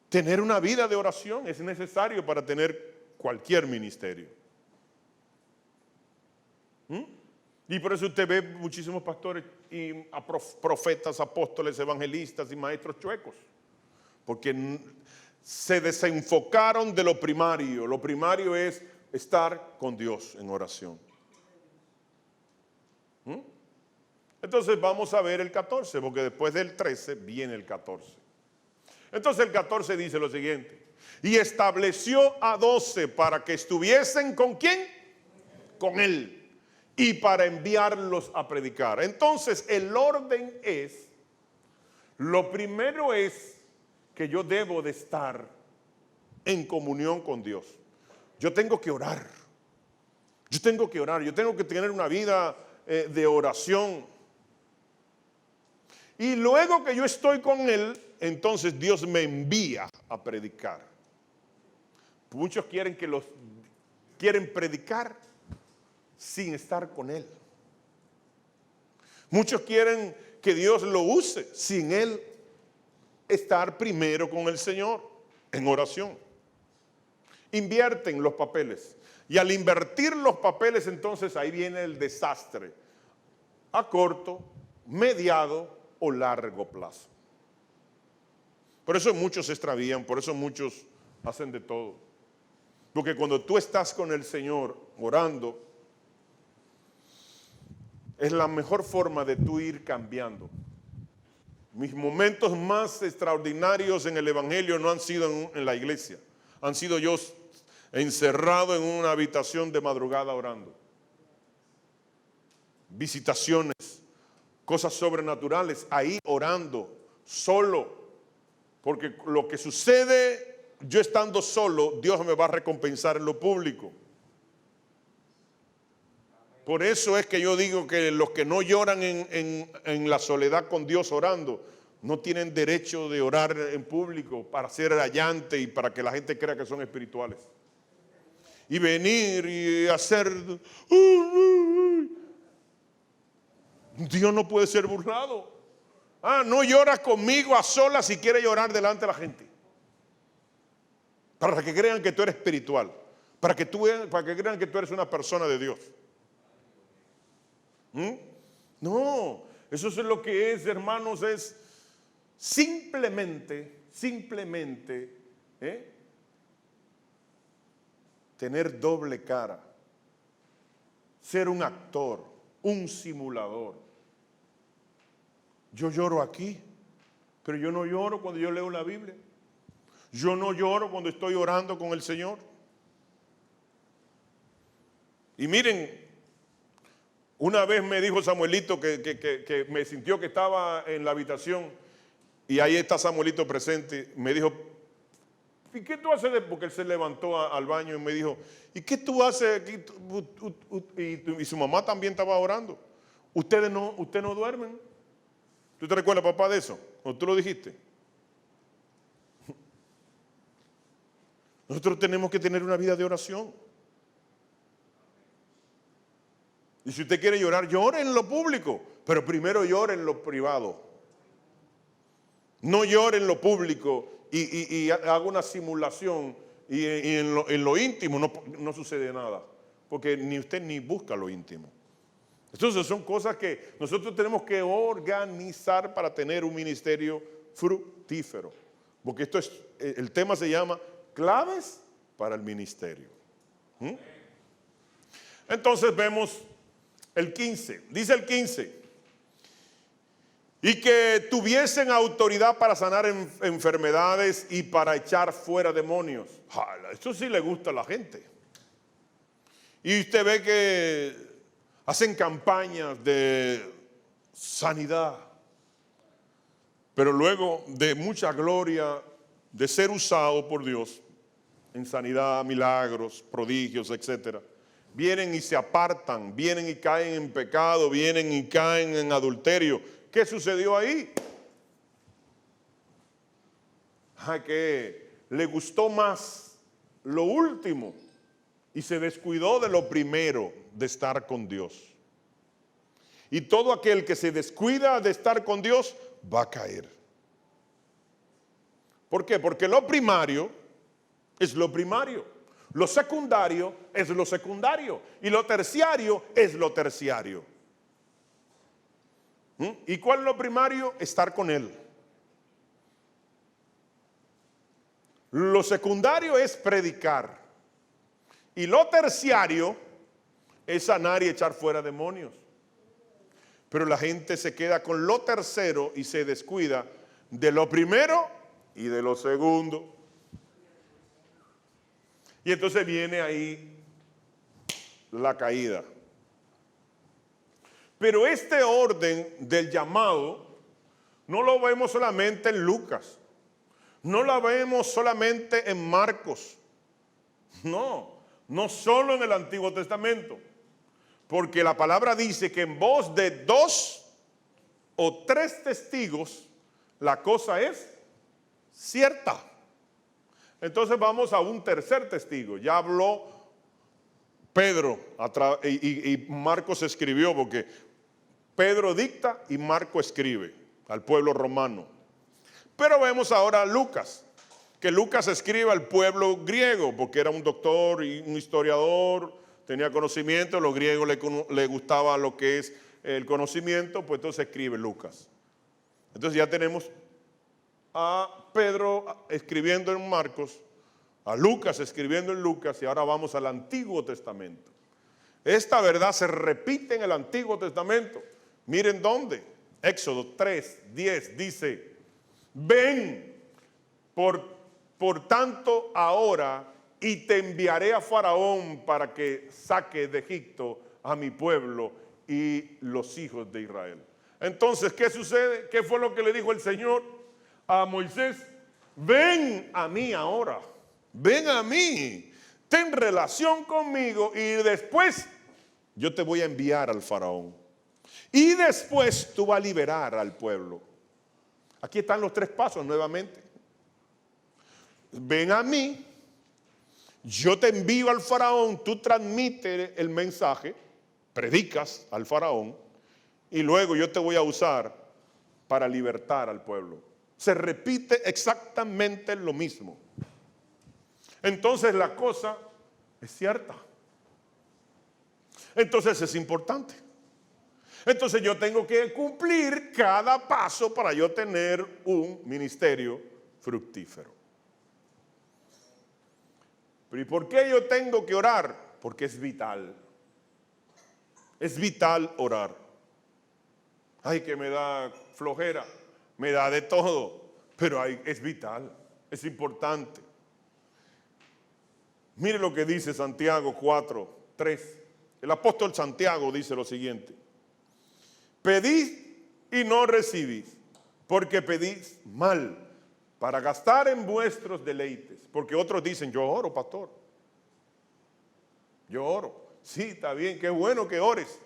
Tener una vida de oración es necesario para tener cualquier ministerio. Y por eso usted ve muchísimos pastores y profetas, apóstoles, evangelistas y maestros chuecos. Porque se desenfocaron de lo primario. Lo primario es estar con Dios en oración. Entonces vamos a ver el 14, porque después del 13 viene el 14. Entonces el 14 dice lo siguiente. Y estableció a 12 para que estuviesen ¿con quién? Con él. Y para enviarlos a predicar. Entonces el orden es, lo primero es que yo debo de estar en comunión con Dios. Yo tengo que orar. Yo tengo que orar. Yo tengo que tener una vida de oración. Y luego que yo estoy con él, entonces Dios me envía a predicar. Muchos quieren predicar sin estar con él. Muchos quieren que Dios lo use sin él estar primero con el Señor en oración. Invierten los papeles. Y al invertir los papeles, entonces ahí viene el desastre. A corto, mediado o largo plazo. Por eso muchos se extravían, por eso muchos hacen de todo. Porque cuando tú estás con el Señor orando, es la mejor forma de tú ir cambiando. Mis momentos más extraordinarios en el Evangelio no han sido en la iglesia. Han sido yo encerrado en una habitación de madrugada orando. Visitaciones, cosas sobrenaturales, ahí orando, solo. Porque lo que sucede yo estando solo, Dios me va a recompensar en lo público. Por eso es que yo digo que los que no lloran en la soledad con Dios orando, no tienen derecho de orar en público para ser rayante y para que la gente crea que son espirituales. Y venir y hacer... Dios no puede ser burlado. No lloras conmigo a solas si quieres llorar delante de la gente. Para que crean que tú eres espiritual. Para que crean que tú eres una persona de Dios. No, eso es lo que es, hermanos, es simplemente tener doble cara, ser un actor, un simulador. Yo lloro aquí, pero yo no lloro cuando yo leo la Biblia. Yo no lloro cuando estoy orando con el Señor. Y miren, una vez me dijo Samuelito que me sintió que estaba en la habitación y ahí está Samuelito presente. Me dijo, ¿y qué tú haces? Porque él se levantó al baño y me dijo, ¿y qué tú haces aquí? Y su mamá también estaba orando. ¿Ustedes no duermen? ¿Tú te recuerdas, papá, de eso? ¿O tú lo dijiste? Nosotros tenemos que tener una vida de oración. Y si usted quiere llorar, llore en lo público, pero primero llore en lo privado. No llore en lo público y haga una simulación y en lo íntimo no sucede nada, porque ni usted ni busca lo íntimo. Entonces son cosas que nosotros tenemos que organizar para tener un ministerio fructífero, porque el tema se llama claves para el ministerio. Entonces vemos el 15. Dice el 15. Y que tuviesen autoridad para sanar enfermedades y para echar fuera demonios. Jala, eso sí le gusta a la gente. Y usted ve que hacen campañas de sanidad. Pero luego de mucha gloria, de ser usado por Dios en sanidad, milagros, prodigios, etcétera, vienen y se apartan, vienen y caen en pecado, vienen y caen en adulterio. ¿Qué sucedió ahí? Que le gustó más lo último y se descuidó de lo primero, de estar con Dios. Y todo aquel que se descuida de estar con Dios va a caer. ¿Por qué? Porque lo primario es lo primario, lo secundario es lo secundario y lo terciario es lo terciario. ¿Y cuál es lo primario? Estar con Él. Lo secundario es predicar. Y lo terciario es sanar y echar fuera demonios. Pero la gente se queda con lo tercero y se descuida de lo primero y de lo segundo. Y entonces viene ahí la caída. Pero este orden del llamado no lo vemos solamente en Lucas, no lo vemos solamente en Marcos, no solo en el Antiguo Testamento, porque la palabra dice que en voz de 2 o 3 testigos la cosa es cierta. Entonces vamos a un tercer testigo. Ya habló Pedro y Marcos escribió, porque Pedro dicta y Marco escribe al pueblo romano. Pero vemos ahora a Lucas, que Lucas escribe al pueblo griego, porque era un doctor y un historiador, tenía conocimiento, a los griegos le gustaba lo que es el conocimiento, pues entonces escribe Lucas. Entonces ya tenemos a Pedro escribiendo en Marcos, a Lucas escribiendo en Lucas, y ahora vamos al Antiguo Testamento. Esta verdad se repite en el Antiguo Testamento. Miren dónde. Éxodo 3:10 dice: ven por tanto ahora y te enviaré a Faraón para que saque de Egipto a mi pueblo y los hijos de Israel. Entonces, ¿qué sucede? ¿Qué fue lo que le dijo el Señor a Moisés? Ven a mí ahora, ven a mí, ten relación conmigo y después yo te voy a enviar al Faraón. Y después tú vas a liberar al pueblo. Aquí están los 3 pasos nuevamente. Ven a mí, yo te envío al Faraón, tú transmites el mensaje, predicas al Faraón y luego yo te voy a usar para libertar al pueblo. Se repite exactamente lo mismo. Entonces la cosa es cierta. Entonces es importante. Entonces yo tengo que cumplir cada paso para yo tener un ministerio fructífero. ¿Pero y por qué yo tengo que orar? Porque es vital. Es vital orar. Ay, que me da flojera, me da de todo, pero es vital, es importante. Mire lo que dice Santiago 4:3. El apóstol Santiago dice lo siguiente: pedid y no recibís, porque pedís mal, para gastar en vuestros deleites. Porque otros dicen: yo oro, pastor, yo oro. Sí, está bien, qué bueno que ores,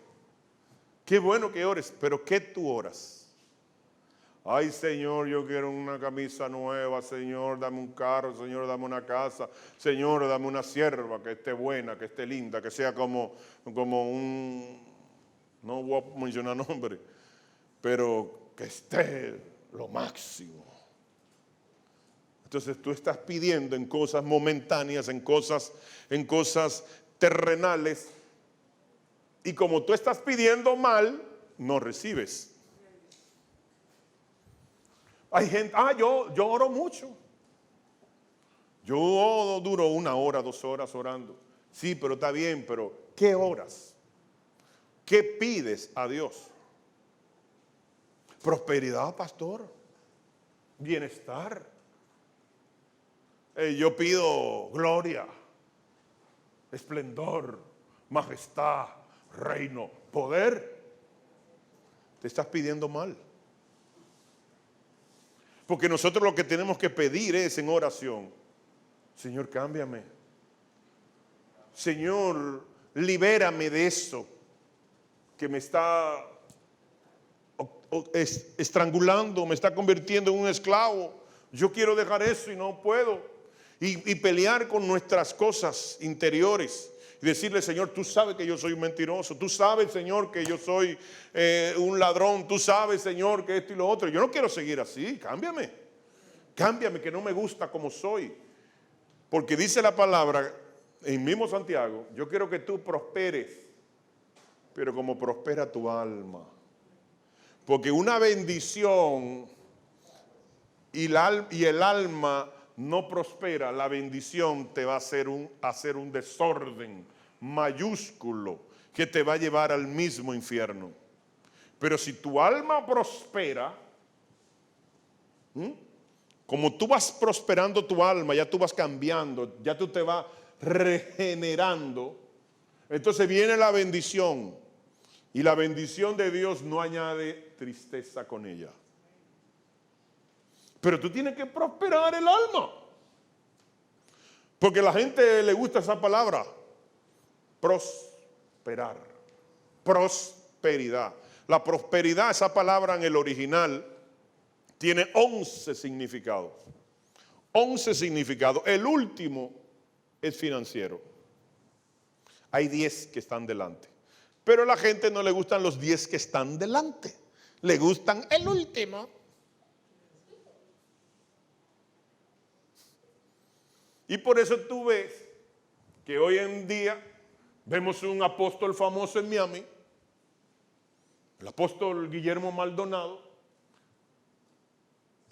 qué bueno que ores, pero ¿qué tú oras? Ay, Señor, yo quiero una camisa nueva. Señor, dame un carro. Señor, dame una casa. Señor, dame una sierva que esté buena, que esté linda, que sea como un... No voy a mencionar nombre, pero que esté lo máximo. Entonces tú estás pidiendo en cosas momentáneas, en cosas terrenales, y como tú estás pidiendo mal, no recibes. Hay gente, yo oro mucho. Yo duro 1 hora, 2 horas orando. Sí, pero está bien, pero ¿qué oras? ¿Qué pides a Dios? Prosperidad, pastor. Bienestar. Yo pido gloria, esplendor, majestad, reino, poder. Te estás pidiendo mal. Porque nosotros lo que tenemos que pedir es en oración: Señor, cámbiame. Señor, libérame de eso que me está estrangulando, me está convirtiendo en un esclavo. Yo quiero dejar eso y no puedo. Y pelear con nuestras cosas interiores. Y decirle: Señor, tú sabes que yo soy un mentiroso. Tú sabes, Señor, que yo soy un ladrón. Tú sabes, Señor, que esto y lo otro. Yo no quiero seguir así. Cámbiame. Cámbiame, que no me gusta como soy. Porque dice la palabra en mismo Santiago: yo quiero que tú prosperes, pero como prospera tu alma. Porque una bendición y el alma no prospera, la bendición te va a hacer un desorden mayúsculo que te va a llevar al mismo infierno. Pero si tu alma prospera, como tú vas prosperando tu alma, ya tú vas cambiando, ya tú te vas regenerando, entonces viene la bendición. Y la bendición de Dios no añade tristeza con ella. Pero tú tienes que prosperar el alma. Porque a la gente le gusta esa palabra. Prosperar. Prosperidad. La prosperidad, esa palabra en el original, tiene 11 significados. 11 significados. El último es financiero. Hay 10 que están delante. Pero a la gente no le gustan los 10 que están delante. Le gustan el último. Y por eso tú ves que hoy en día vemos un apóstol famoso en Miami, el apóstol Guillermo Maldonado,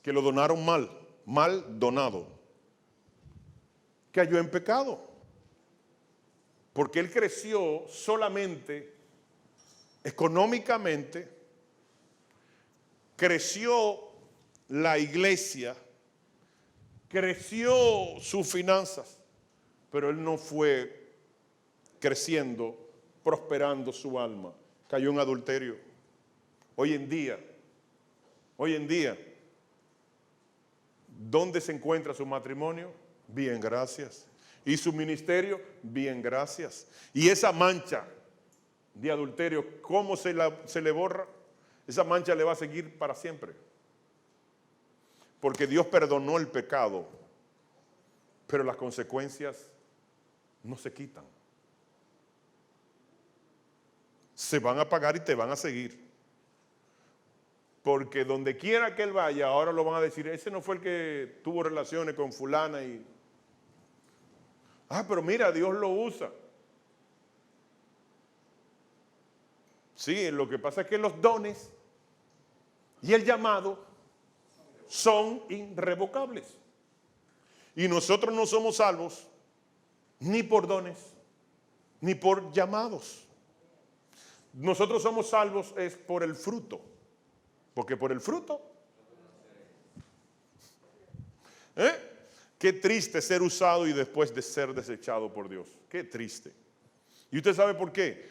que lo donaron mal donado. Cayó en pecado. Porque él creció solamente económicamente, creció la iglesia, creció sus finanzas, pero él no fue creciendo, prosperando su alma. Cayó en adulterio. Hoy en día, ¿dónde se encuentra su matrimonio? Bien, gracias. ¿Y su ministerio? Bien, gracias. ¿Y esa mancha de adulterio, cómo se le borra? Esa mancha le va a seguir para siempre. Porque Dios perdonó el pecado, pero las consecuencias no se quitan. Se van a pagar y te van a seguir. Porque donde quiera que él vaya, ahora lo van a decir: ese no fue el que tuvo relaciones con fulana y... pero mira, Dios lo usa. Sí, lo que pasa es que los dones y el llamado son irrevocables. Y nosotros no somos salvos ni por dones, ni por llamados. Nosotros somos salvos es por el fruto. Porque por el fruto... Qué triste ser usado y después de ser desechado por Dios. Qué triste. ¿Y usted sabe por qué?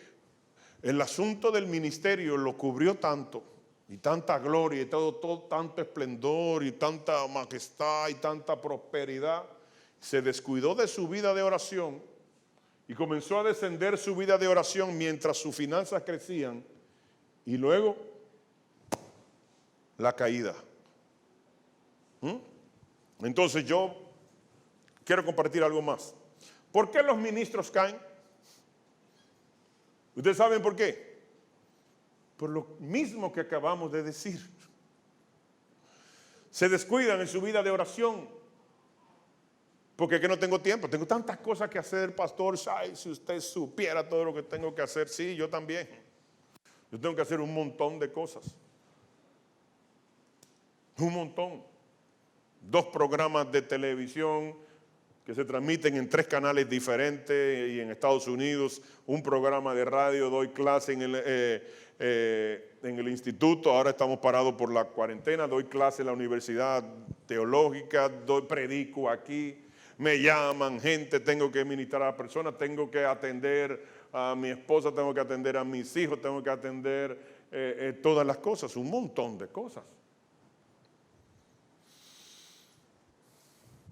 El asunto del ministerio lo cubrió tanto, y tanta gloria, y todo tanto esplendor, y tanta majestad, y tanta prosperidad. Se descuidó de su vida de oración y comenzó a descender su vida de oración mientras sus finanzas crecían. Y luego, la caída. Entonces yo quiero compartir algo más. ¿Por qué los ministros caen? ¿Ustedes saben por qué? Por lo mismo que acabamos de decir. Se descuidan en su vida de oración. Porque es que no tengo tiempo, tengo tantas cosas que hacer, pastor. Ay, si usted supiera todo lo que tengo que hacer. Sí, yo también. Yo tengo que hacer un montón de cosas. Un montón. 2 programas de televisión, que se transmiten en 3 canales diferentes y en Estados Unidos, un programa de radio, doy clase en el instituto, ahora estamos parados por la cuarentena, doy clase en la universidad teológica, predico aquí, me llaman gente, tengo que ministrar a personas, tengo que atender a mi esposa, tengo que atender a mis hijos, tengo que atender todas las cosas, un montón de cosas.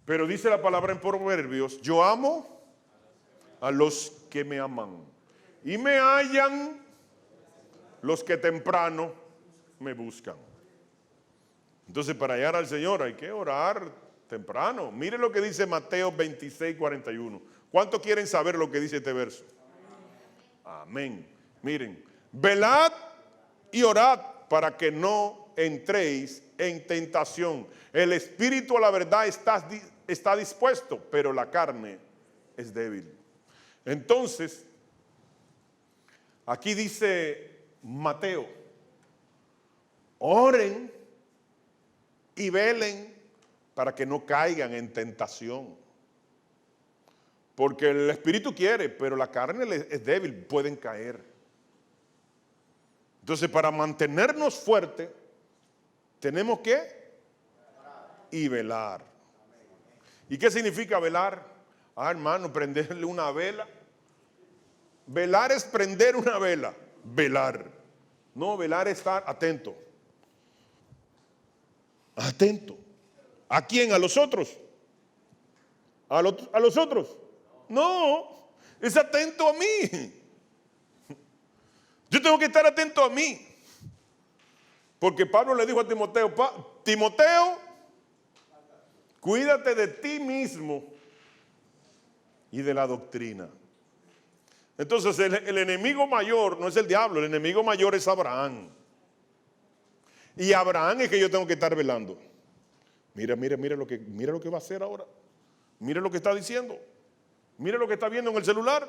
Pero dice la palabra en Proverbios, yo amo a los que me aman y me hallan los que temprano me buscan. Entonces, para hallar al Señor hay que orar temprano. Mire lo que dice Mateo 26:41. ¿Cuántos quieren saber lo que dice este verso? Amén. Miren, velad y orad para que no entréis en tentación. El espíritu a la verdad está dispuesto, pero la carne es débil. Entonces, aquí dice Mateo, oren y velen para que no caigan en tentación. Porque el espíritu quiere, pero la carne es débil, pueden caer. Entonces, para mantenernos fuertes, tenemos que y velar. ¿Y qué significa velar? Hermano, prenderle una vela. Velar es prender una vela. Velar. No, velar es estar atento. Atento. ¿A quién? ¿A los otros? ¿A los otros? No, es atento a mí. Yo tengo que estar atento a mí. Porque Pablo le dijo a Timoteo, Timoteo, cuídate de ti mismo y de la doctrina. Entonces el enemigo mayor no es el diablo, el enemigo mayor es Abraham. Y Abraham es que yo tengo que estar velando. Mira lo que va a hacer ahora. Mira lo que está diciendo. Mira lo que está viendo en el celular.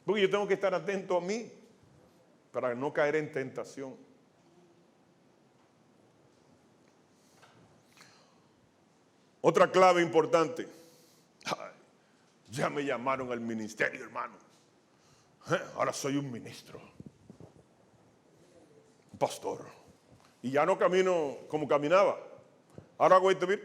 Porque yo tengo que estar atento a mí para no caer en tentación. Otra clave importante. Ay, ya me llamaron al ministerio, hermano. Ahora soy un ministro, un pastor. Y ya no camino como caminaba. Ahora hago esto, ¿bien?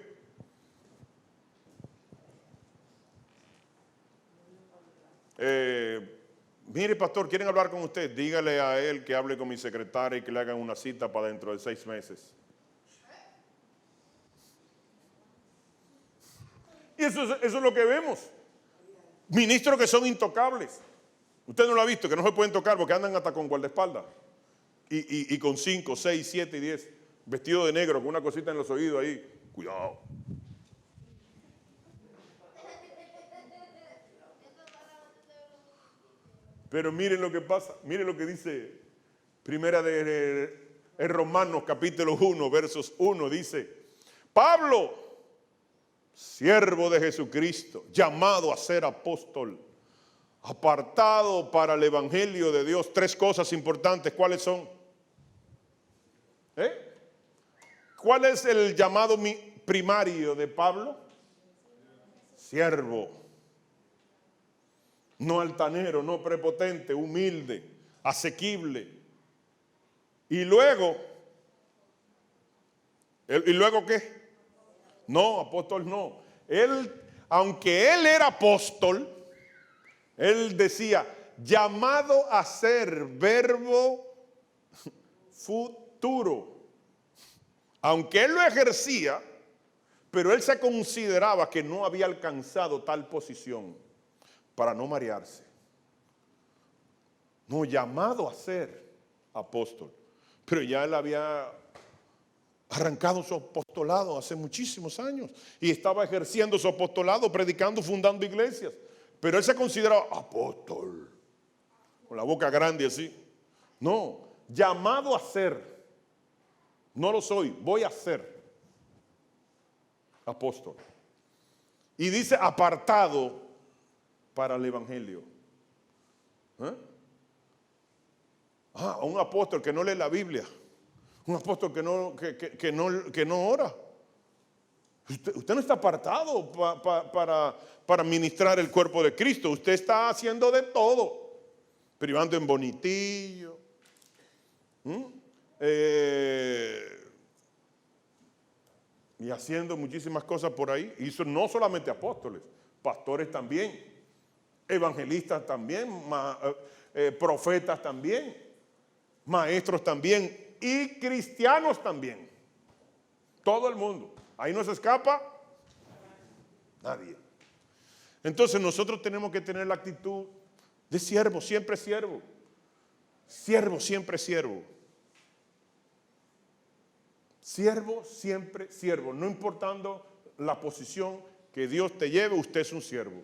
Mire, pastor, ¿quieren hablar con usted? Dígale a él que hable con mi secretaria y que le hagan una cita para dentro de 6 meses. Y eso es lo que vemos. Ministros que son intocables. Usted no lo ha visto, que no se pueden tocar porque andan hasta con guardaespaldas. Y con 5, 6, 7 y 10. Vestido de negro, con una cosita en los oídos ahí. Cuidado. Pero miren lo que pasa. Miren lo que dice Primera de Romanos capítulo 1, versos 1. Dice, Pablo, siervo de Jesucristo, llamado a ser apóstol, apartado para el evangelio de Dios. 3 cosas importantes. ¿Cuáles son? ¿Cuál es el llamado primario de Pablo? Siervo. No altanero, no prepotente, humilde, asequible. Y luego ¿qué? No, apóstol no. Aunque él era apóstol, él decía, llamado a ser, verbo futuro. Aunque él lo ejercía, pero él se consideraba que no había alcanzado tal posición para no marearse. No, llamado a ser apóstol. Pero ya él había arrancado su apostolado hace muchísimos años y estaba ejerciendo su apostolado, predicando, fundando iglesias. Pero él se consideraba apóstol, con la boca grande así. No, llamado a ser. No lo soy, voy a ser apóstol. Y dice apartado para el evangelio. Un apóstol que no lee la Biblia. Un apóstol que no ora. Usted no está apartado para ministrar el cuerpo de Cristo. Usted está haciendo de todo. Privando en Bonitillo. Y haciendo muchísimas cosas por ahí. Y eso no solamente apóstoles, pastores también, evangelistas también, profetas también, maestros también y cristianos también. Todo el mundo. Ahí no se escapa nadie. Entonces nosotros tenemos que tener la actitud de siervo, siempre siervo. Siervo, siempre siervo. Siervo, siempre siervo. No importando la posición que Dios te lleve, usted es un siervo.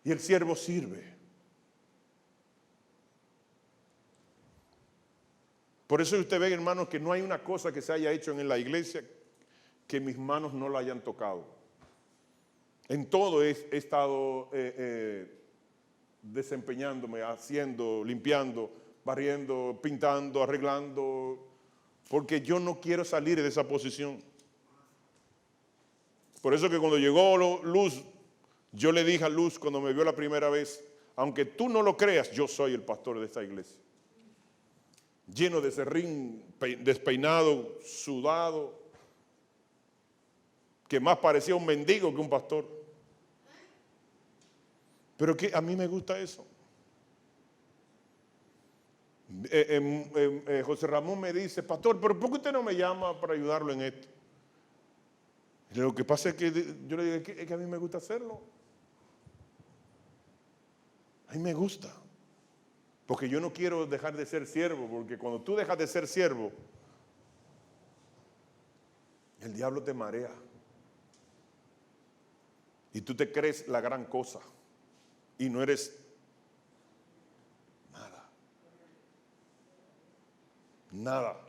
Y el siervo sirve. Por eso usted ve, hermanos, que no hay una cosa que se haya hecho en la iglesia que mis manos no la hayan tocado. En todo he estado desempeñándome, haciendo, limpiando, barriendo, pintando, arreglando, porque yo no quiero salir de esa posición. Por eso que cuando llegó Luz, yo le dije a Luz cuando me vio la primera vez, aunque tú no lo creas, yo soy el pastor de esta iglesia. Lleno de serrín, despeinado, sudado, que más parecía un mendigo que un pastor. Pero que a mí me gusta eso. José Ramón me dice, pastor, ¿pero por qué usted no me llama para ayudarlo en esto? Y lo que pasa es que yo le digo, es que a mí me gusta hacerlo. A mí me gusta. Porque yo no quiero dejar de ser siervo, porque cuando tú dejas de ser siervo, el diablo te marea. Y tú te crees la gran cosa. Y no eres nada. Nada.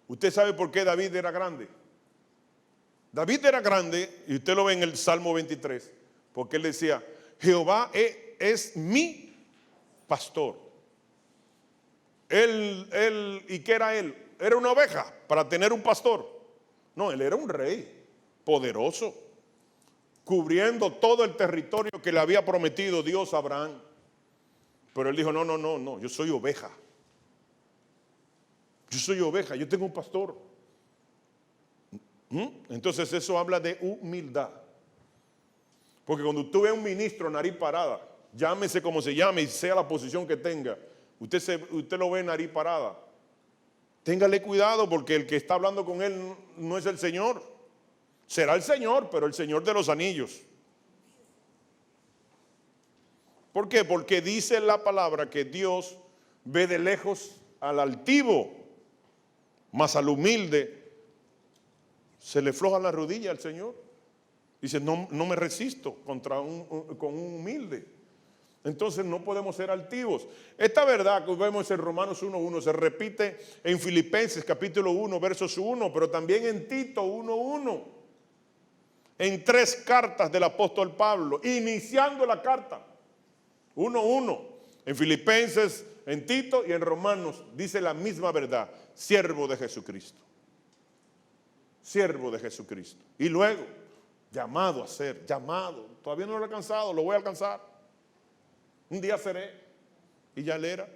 ¿Usted sabe por qué David era grande? David era grande, y usted lo ve en el Salmo 23, porque él decía, Jehová es mi pastor. ¿Y qué era él? Era una oveja para tener un pastor. No, él era un rey poderoso, cubriendo todo el territorio que le había prometido Dios a Abraham. Pero él dijo, no, yo soy oveja. Yo soy oveja, yo tengo un pastor. Entonces eso habla de humildad. Porque cuando tú ves a un ministro nariz parada, llámese como se llame y sea la posición que tenga, usted lo ve nariz parada. Téngale cuidado porque el que está hablando con él no es el Señor. Será el Señor, pero el Señor de los anillos. ¿Por qué? Porque dice la palabra que Dios ve de lejos al altivo, mas al humilde se le floja la rodilla al Señor. Dice, no me resisto con un humilde. Entonces no podemos ser altivos. Esta verdad que vemos en Romanos 1:1 se repite en Filipenses capítulo 1, versos 1, pero también en Tito 1:1. En 3 cartas del apóstol Pablo, iniciando la carta. 1:1. En Filipenses, en Tito y en Romanos dice la misma verdad. Siervo de Jesucristo. Siervo de Jesucristo. Y luego, llamado a ser, llamado. Todavía no lo he alcanzado, lo voy a alcanzar. Un día seré. Y ya le era.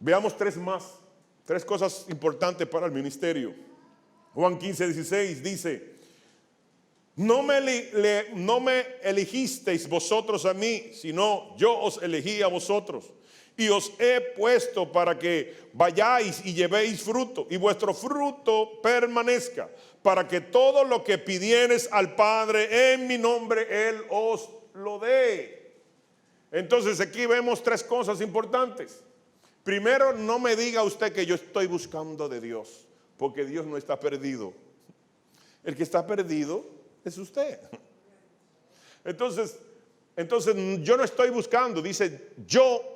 Veamos 3 más. 3 cosas importantes para el ministerio. Juan 15:16 dice, no me elegisteis vosotros a mí, sino yo os elegí a vosotros. Y os he puesto para que vayáis y llevéis fruto, y vuestro fruto permanezca, para que todo lo que pidiereis al Padre en mi nombre, Él os lo dé. Entonces aquí vemos 3 cosas importantes. Primero, no me diga usted que yo estoy buscando de Dios, porque Dios no está perdido. El que está perdido es usted. Entonces yo no estoy buscando, dice, yo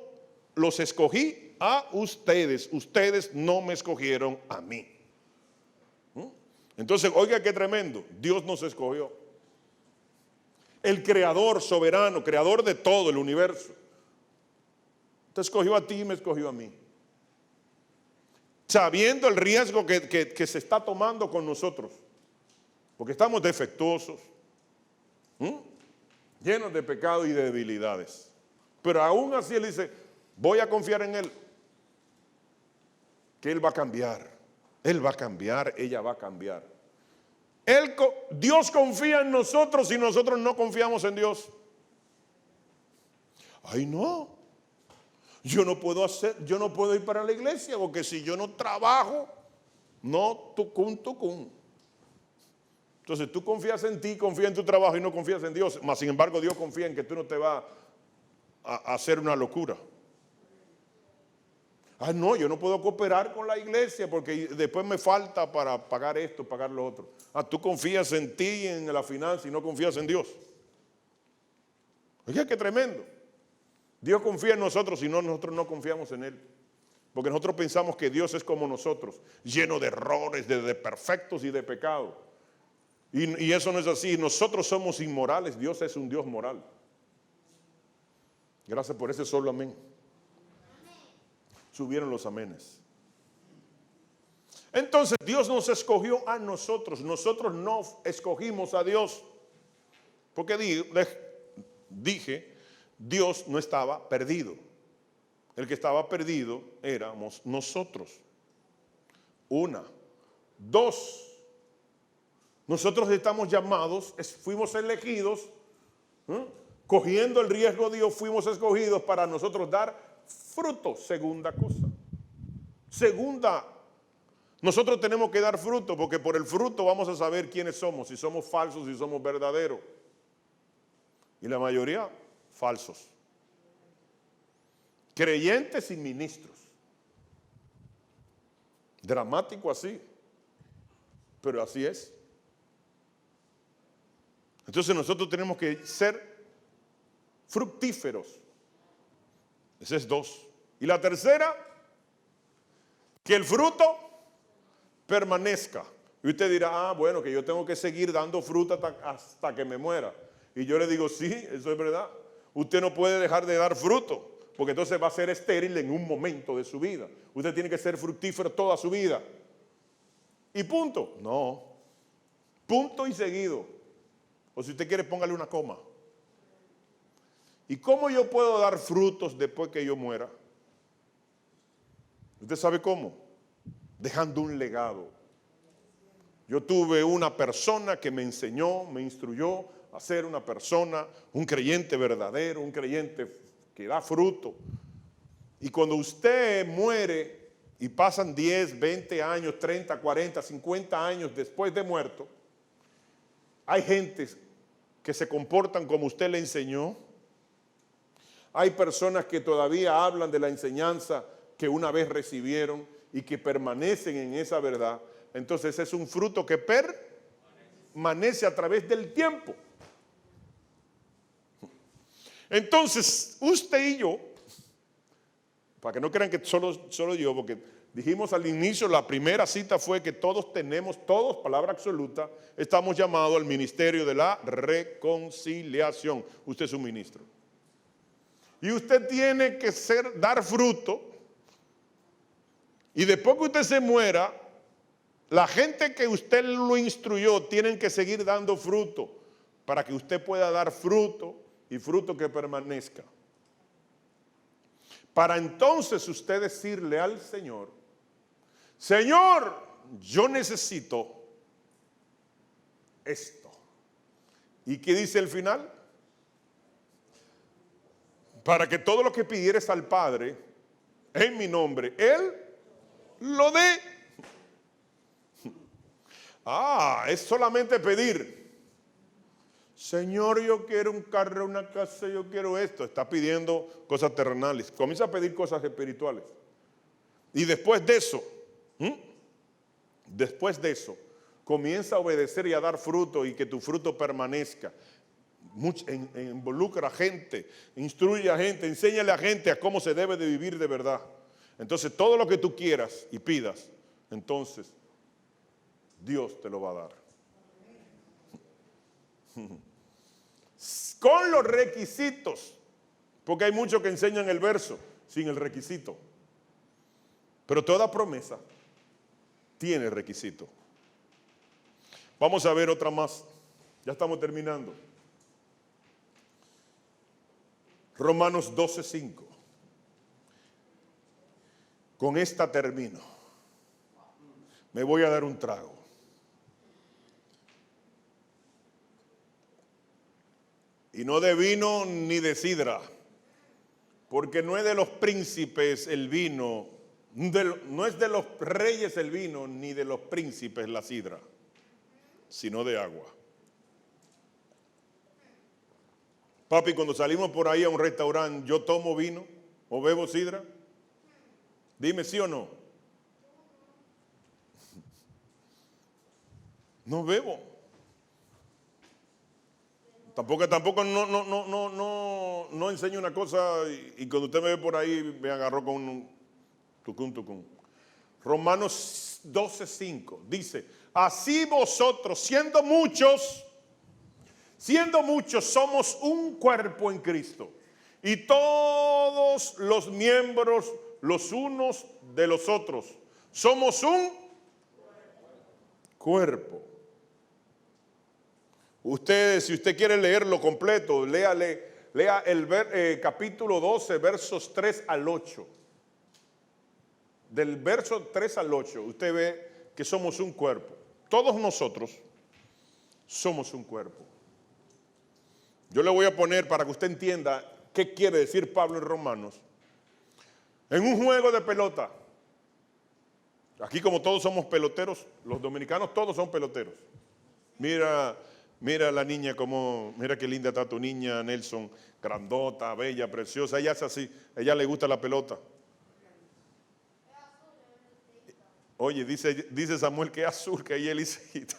los escogí a ustedes, ustedes no me escogieron a mí. Entonces, oiga qué tremendo, Dios nos escogió. El creador soberano, creador de todo el universo, te escogió a ti y me escogió a mí. sabiendo el riesgo que se está tomando con nosotros, porque estamos defectuosos, llenos de pecado y de debilidades. Pero aún así él dice, voy a confiar en él, que él va a cambiar, ella va a cambiar. Dios confía en nosotros y nosotros no confiamos en Dios. Ay, no, yo no puedo ir para la iglesia, porque si yo no trabajo, no tucún. Entonces tú confías en ti, confías en tu trabajo y no confías en Dios. Mas sin embargo Dios confía en que tú no te vas a hacer una locura. Ah, no, yo no puedo cooperar con la iglesia porque después me falta para pagar esto, pagar lo otro. Ah, tú confías en ti, en la finanza y no confías en Dios. Oiga, qué tremendo. Dios confía en nosotros y nosotros no confiamos en Él. Porque nosotros pensamos que Dios es como nosotros, lleno de errores, de desperfectos y de pecado. Y eso no es así. Nosotros somos inmorales, Dios es un Dios moral. Gracias por ese solo amén. Subieron los amenes. Entonces Dios nos escogió a nosotros no escogimos a Dios. Porque dije, Dios no estaba perdido. El que estaba perdido éramos nosotros. Una. Dos. Nosotros estamos llamados, fuimos elegidos, cogiendo el riesgo de Dios, fuimos escogidos para nosotros dar fruto. Segunda cosa. Segunda, nosotros tenemos que dar fruto, porque por el fruto vamos a saber quiénes somos, si somos falsos, si somos verdaderos. Y la mayoría, falsos. Creyentes y ministros. Dramático así, pero así es. Entonces nosotros tenemos que ser fructíferos. Ese es dos. Y la tercera, que el fruto permanezca. Y usted dirá, bueno, que yo tengo que seguir dando fruta hasta que me muera. Y yo le digo, sí, eso es verdad. Usted no puede dejar de dar fruto, porque entonces va a ser estéril en un momento de su vida. Usted tiene que ser fructífero toda su vida. Y punto. No. Punto y seguido. O si usted quiere, póngale una coma. ¿Y cómo yo puedo dar frutos después que yo muera? ¿Usted sabe cómo? Dejando un legado. Yo tuve una persona que me enseñó, me instruyó a ser una persona, un creyente verdadero, un creyente que da fruto. Y cuando usted muere y pasan 10, 20 años, 30, 40, 50 años después de muerto, hay gentes que se comportan como usted le enseñó. Hay personas que todavía hablan de la enseñanza que una vez recibieron y que permanecen en esa verdad. Entonces es un fruto que permanece a través del tiempo. Entonces usted y yo, para que no crean que solo yo, porque dijimos al inicio, la primera cita fue que todos, palabra absoluta, estamos llamados al ministerio de la reconciliación. Usted es un ministro. Y usted tiene que dar fruto. Y después que usted se muera, la gente que usted lo instruyó tienen que seguir dando fruto para que usted pueda dar fruto y fruto que permanezca. Para entonces usted decirle al Señor, Señor, yo necesito esto. ¿Y qué dice el final? Para que todo lo que pidieres al Padre en mi nombre, Él lo dé. Es solamente pedir. Señor, yo quiero un carro, una casa, yo quiero esto. Está pidiendo cosas terrenales. Comienza a pedir cosas espirituales. Y después de eso, comienza a obedecer y a dar fruto y que tu fruto permanezca. Involucra a gente, instruye a gente, enséñale a gente a cómo se debe de vivir de verdad. Entonces todo lo que tú quieras y pidas, entonces Dios te lo va a dar. Con los requisitos, porque hay muchos que enseñan el verso sin el requisito. Pero toda promesa tiene requisito. Vamos a ver otra más. Ya estamos terminando. Romanos 12:5. Con esta termino. Me voy a dar un trago. Y no de vino ni de sidra, porque no es de los príncipes el vino, no es de los reyes el vino, ni de los príncipes la sidra, sino de agua. Papi, cuando salimos por ahí a un restaurante, ¿yo tomo vino o bebo sidra? Dime sí o no. No bebo. Tampoco no enseño una cosa y cuando usted me ve por ahí me agarró con un tucún. Romanos 12:5 dice, así vosotros siendo muchos somos un cuerpo en Cristo y todos los miembros los unos de los otros. Somos un cuerpo. Ustedes, si usted quiere leerlo completo, lea el capítulo 12, versos 3 al 8. Del verso 3 al 8, usted ve que somos un cuerpo. Todos nosotros somos un cuerpo. Yo le voy a poner para que usted entienda qué quiere decir Pablo en Romanos. En un juego de pelota, aquí como todos somos peloteros, los dominicanos todos son peloteros. Mira la niña mira qué linda está tu niña, Nelson, grandota, bella, preciosa. Ella es así, a ella le gusta la pelota. Oye, dice Samuel que es azul, que ella es lisita.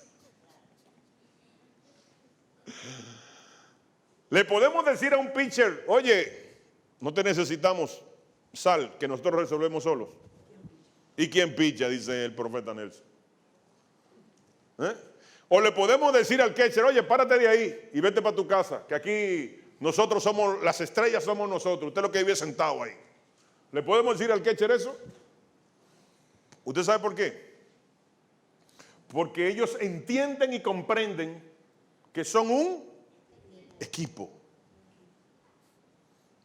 Le podemos decir a un pitcher, oye, no te necesitamos, sal, que nosotros resolvemos solos. ¿Y quién picha? Dice el profeta Nelson. O le podemos decir al catcher, oye, párate de ahí y vete para tu casa, que aquí nosotros somos, las estrellas somos nosotros, usted lo que vive sentado ahí. ¿Le podemos decir al catcher eso? ¿Usted sabe por qué? Porque ellos entienden y comprenden que son un equipo.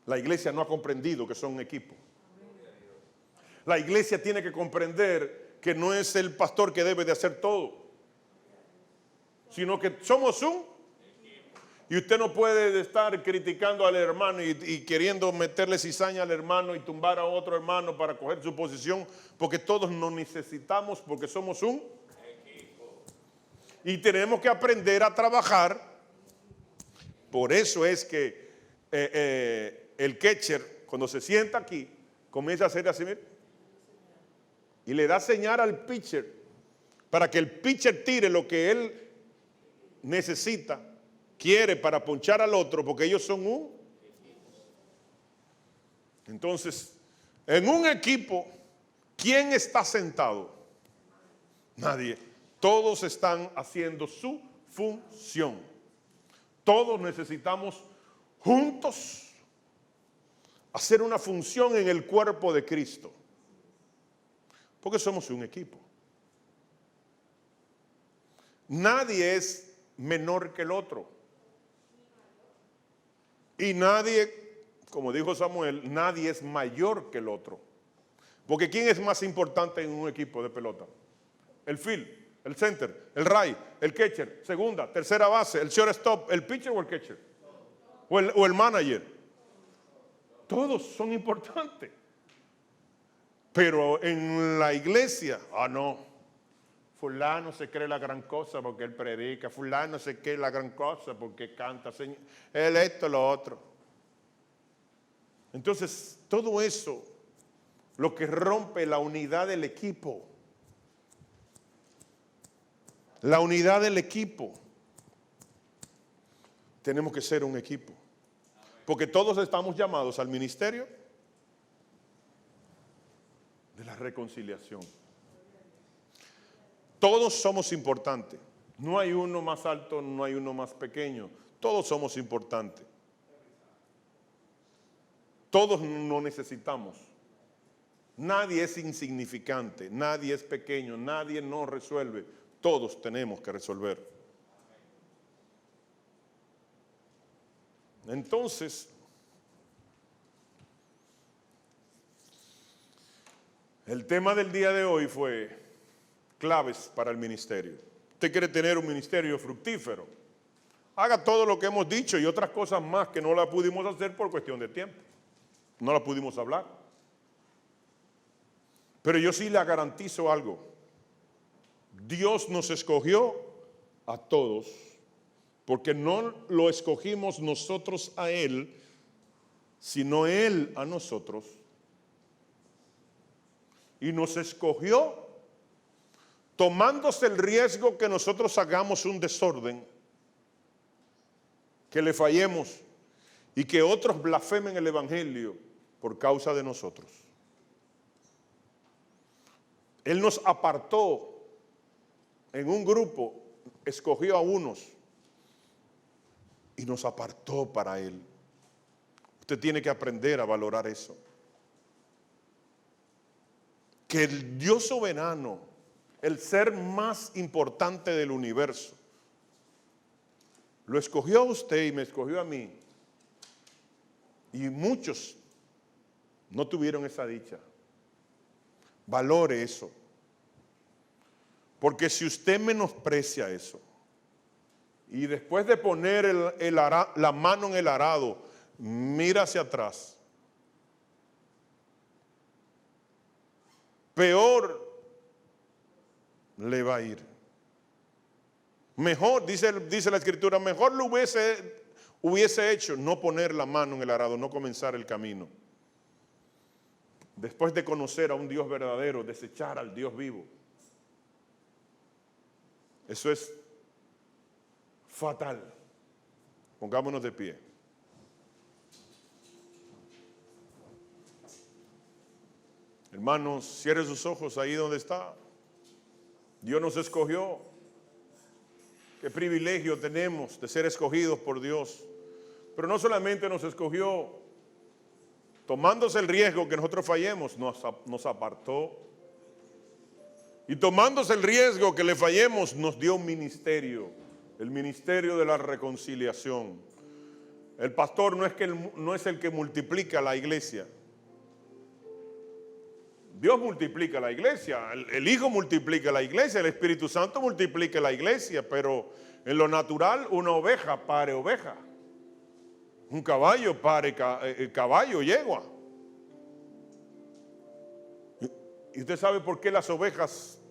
La iglesia no ha comprendido que son un equipo. La iglesia tiene que comprender que no es el pastor que debe de hacer todo, sino que somos un. Y usted no puede estar criticando al hermano y queriendo meterle cizaña al hermano y tumbar a otro hermano para coger su posición, porque todos nos necesitamos, porque somos un equipo. Y tenemos que aprender a trabajar. Por eso es que el catcher, cuando se sienta aquí, comienza a hacer así, y le da señal al pitcher para que el pitcher tire lo que él necesita, quiere para ponchar al otro, porque ellos son un. Entonces, en un equipo, ¿quién está sentado? Nadie. Todos están haciendo su función. Todos necesitamos juntos hacer una función en el cuerpo de Cristo, porque somos un equipo. Nadie es menor que el otro. Y nadie, como dijo Samuel, nadie es mayor que el otro. Porque ¿quién es más importante en un equipo de pelota? El field, el center, el right, el catcher, segunda, tercera base, el shortstop, el pitcher o el catcher. O el manager. Todos son importantes. Pero en la iglesia, no. Fulano se cree la gran cosa porque él predica. Fulano se cree la gran cosa porque canta. Él esto, lo otro. Entonces, todo eso, lo que rompe la unidad del equipo. La unidad del equipo. Tenemos que ser un equipo. Porque todos estamos llamados al ministerio de la reconciliación. Todos somos importantes. No hay uno más alto, no hay uno más pequeño. Todos somos importantes. Todos nos necesitamos. Nadie es insignificante, nadie es pequeño, nadie no resuelve. Todos tenemos que resolver. Entonces, el tema del día de hoy fue claves para el ministerio. Usted quiere tener un ministerio fructífero, haga todo lo que hemos dicho y otras cosas más que no la pudimos hacer por cuestión de tiempo. No la pudimos hablar. Pero yo sí le garantizo algo. Dios nos escogió a todos, porque no lo escogimos nosotros a Él, sino Él a nosotros. Y nos escogió tomándose el riesgo que nosotros hagamos un desorden, que le fallemos y que otros blasfemen el Evangelio por causa de nosotros. Él nos apartó en un grupo, escogió a unos y nos apartó para Él. Usted tiene que aprender a valorar eso. Que el Dios soberano, el ser más importante del universo, lo escogió a usted y me escogió a mí. Y muchos no tuvieron esa dicha. Valore eso. Porque si usted menosprecia eso, y después de poner la mano en el arado, mira hacia atrás, peor le va a ir. Mejor, dice la Escritura, mejor lo hubiese hecho no poner la mano en el arado, no comenzar el camino. Después de conocer a un Dios verdadero, desechar al Dios vivo. Eso es fatal. Pongámonos de pie. Hermanos, cierre sus ojos ahí donde está. Dios nos escogió. Qué privilegio tenemos de ser escogidos por Dios. Pero no solamente nos escogió, tomándose el riesgo que nosotros fallemos, nos apartó. Y tomándose el riesgo que le fallemos, nos dio un ministerio, el ministerio de la reconciliación. El pastor no es el que multiplica la iglesia. Dios multiplica la iglesia, el Hijo multiplica la iglesia, el Espíritu Santo multiplica la iglesia, pero en lo natural una oveja pare oveja, un caballo pare caballo, yegua. Y usted sabe por qué las ovejas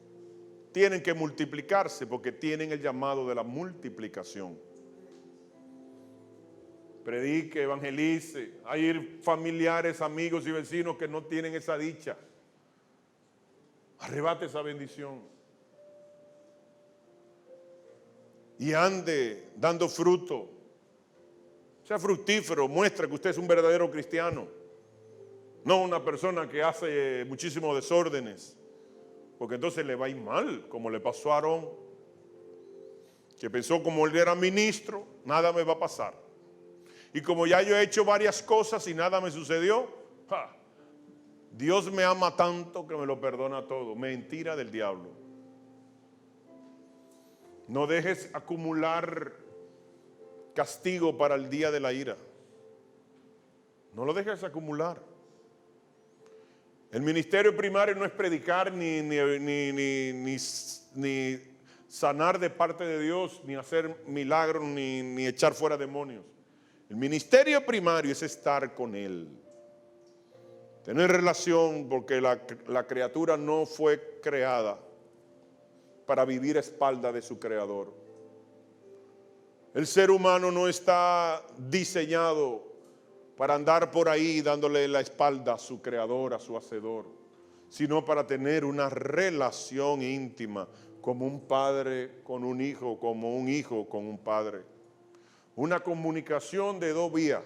tienen que multiplicarse, porque tienen el llamado de la multiplicación. Predique, evangelice. Hay familiares, amigos y vecinos que no tienen esa dicha. Arrebate esa bendición. Y ande dando fruto. Sea fructífero, muestra que usted es un verdadero cristiano. No una persona que hace muchísimos desórdenes. Porque entonces le va a ir mal, como le pasó a Aarón, que pensó como él era ministro, nada me va a pasar. Y como ya yo he hecho varias cosas y nada me sucedió, Dios me ama tanto que me lo perdona todo. Mentira del diablo. No dejes acumular castigo para el día de la ira. No lo dejes acumular. El ministerio primario no es predicar ni sanar de parte de Dios, ni hacer milagros, ni echar fuera demonios. El ministerio primario es estar con Él. Tener relación, porque la criatura no fue creada para vivir a espalda de su creador. El ser humano no está diseñado para andar por ahí dándole la espalda a su creador, a su hacedor, sino para tener una relación íntima, como un padre con un hijo, como un hijo con un padre. Una comunicación de dos vías.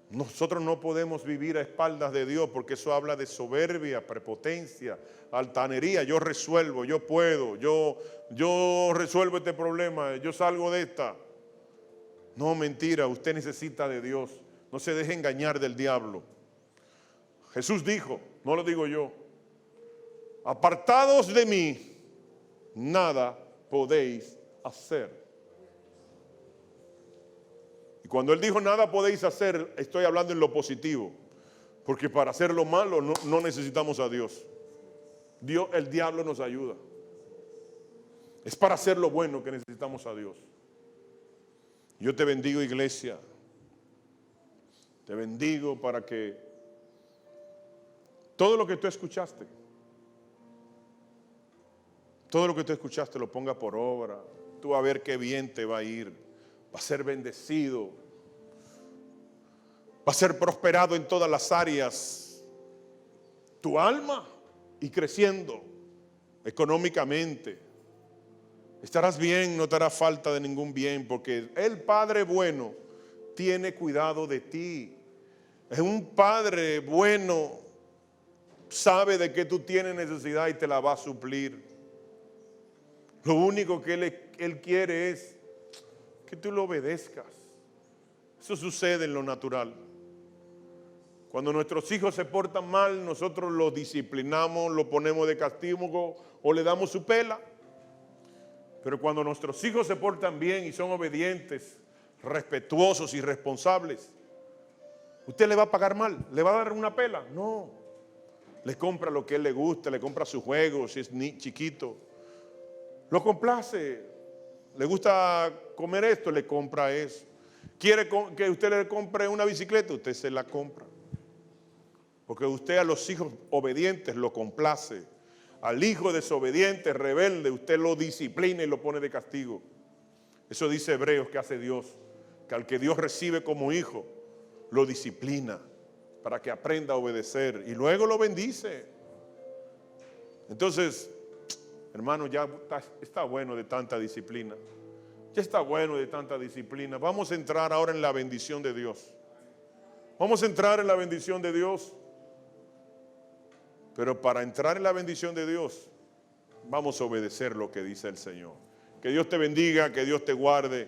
Nosotros no podemos vivir a espaldas de Dios, porque eso habla de soberbia, prepotencia, altanería. Yo resuelvo, yo puedo, yo resuelvo este problema, yo salgo de esta. No, mentira, usted necesita de Dios. No se deje engañar del diablo. Jesús dijo, no lo digo yo, apartados de mí, nada podéis hacer. Y cuando Él dijo nada podéis hacer, estoy hablando en lo positivo. Porque para hacer lo malo no necesitamos a Dios. El diablo nos ayuda. Es para hacer lo bueno que necesitamos a Dios. Yo te bendigo, iglesia. Te bendigo para que todo lo que tú escuchaste lo ponga por obra. Tú vas a ver qué bien te va a ir. Va a ser bendecido. Va a ser prosperado en todas las áreas. Tu alma y creciendo económicamente. Estarás bien, no te hará falta de ningún bien, porque el Padre bueno tiene cuidado de ti. Es un Padre bueno, sabe de que tú tienes necesidad y te la va a suplir. Lo único que Él quiere es que tú lo obedezcas. Eso sucede en lo natural. Cuando nuestros hijos se portan mal, nosotros los disciplinamos, los ponemos de castigo o le damos su pela. Pero cuando nuestros hijos se portan bien y son obedientes, respetuosos y responsables, ¿usted le va a pagar mal? ¿Le va a dar una pela? No. Le compra lo que a él le gusta, le compra sus juegos, si es chiquito. Lo complace. Le gusta comer esto, le compra eso. ¿Quiere que usted le compre una bicicleta? Usted se la compra. Porque usted a los hijos obedientes lo complace. Al hijo desobediente, rebelde, usted lo disciplina y lo pone de castigo. Eso dice Hebreos que hace Dios. Que al que Dios recibe como hijo, lo disciplina para que aprenda a obedecer. Y luego lo bendice. Entonces, hermano, ya está bueno de tanta disciplina. Ya está bueno de tanta disciplina. Vamos a entrar ahora en la bendición de Dios. Vamos a entrar en la bendición de Dios. Pero para entrar en la bendición de Dios, vamos a obedecer lo que dice el Señor. Que Dios te bendiga, que Dios te guarde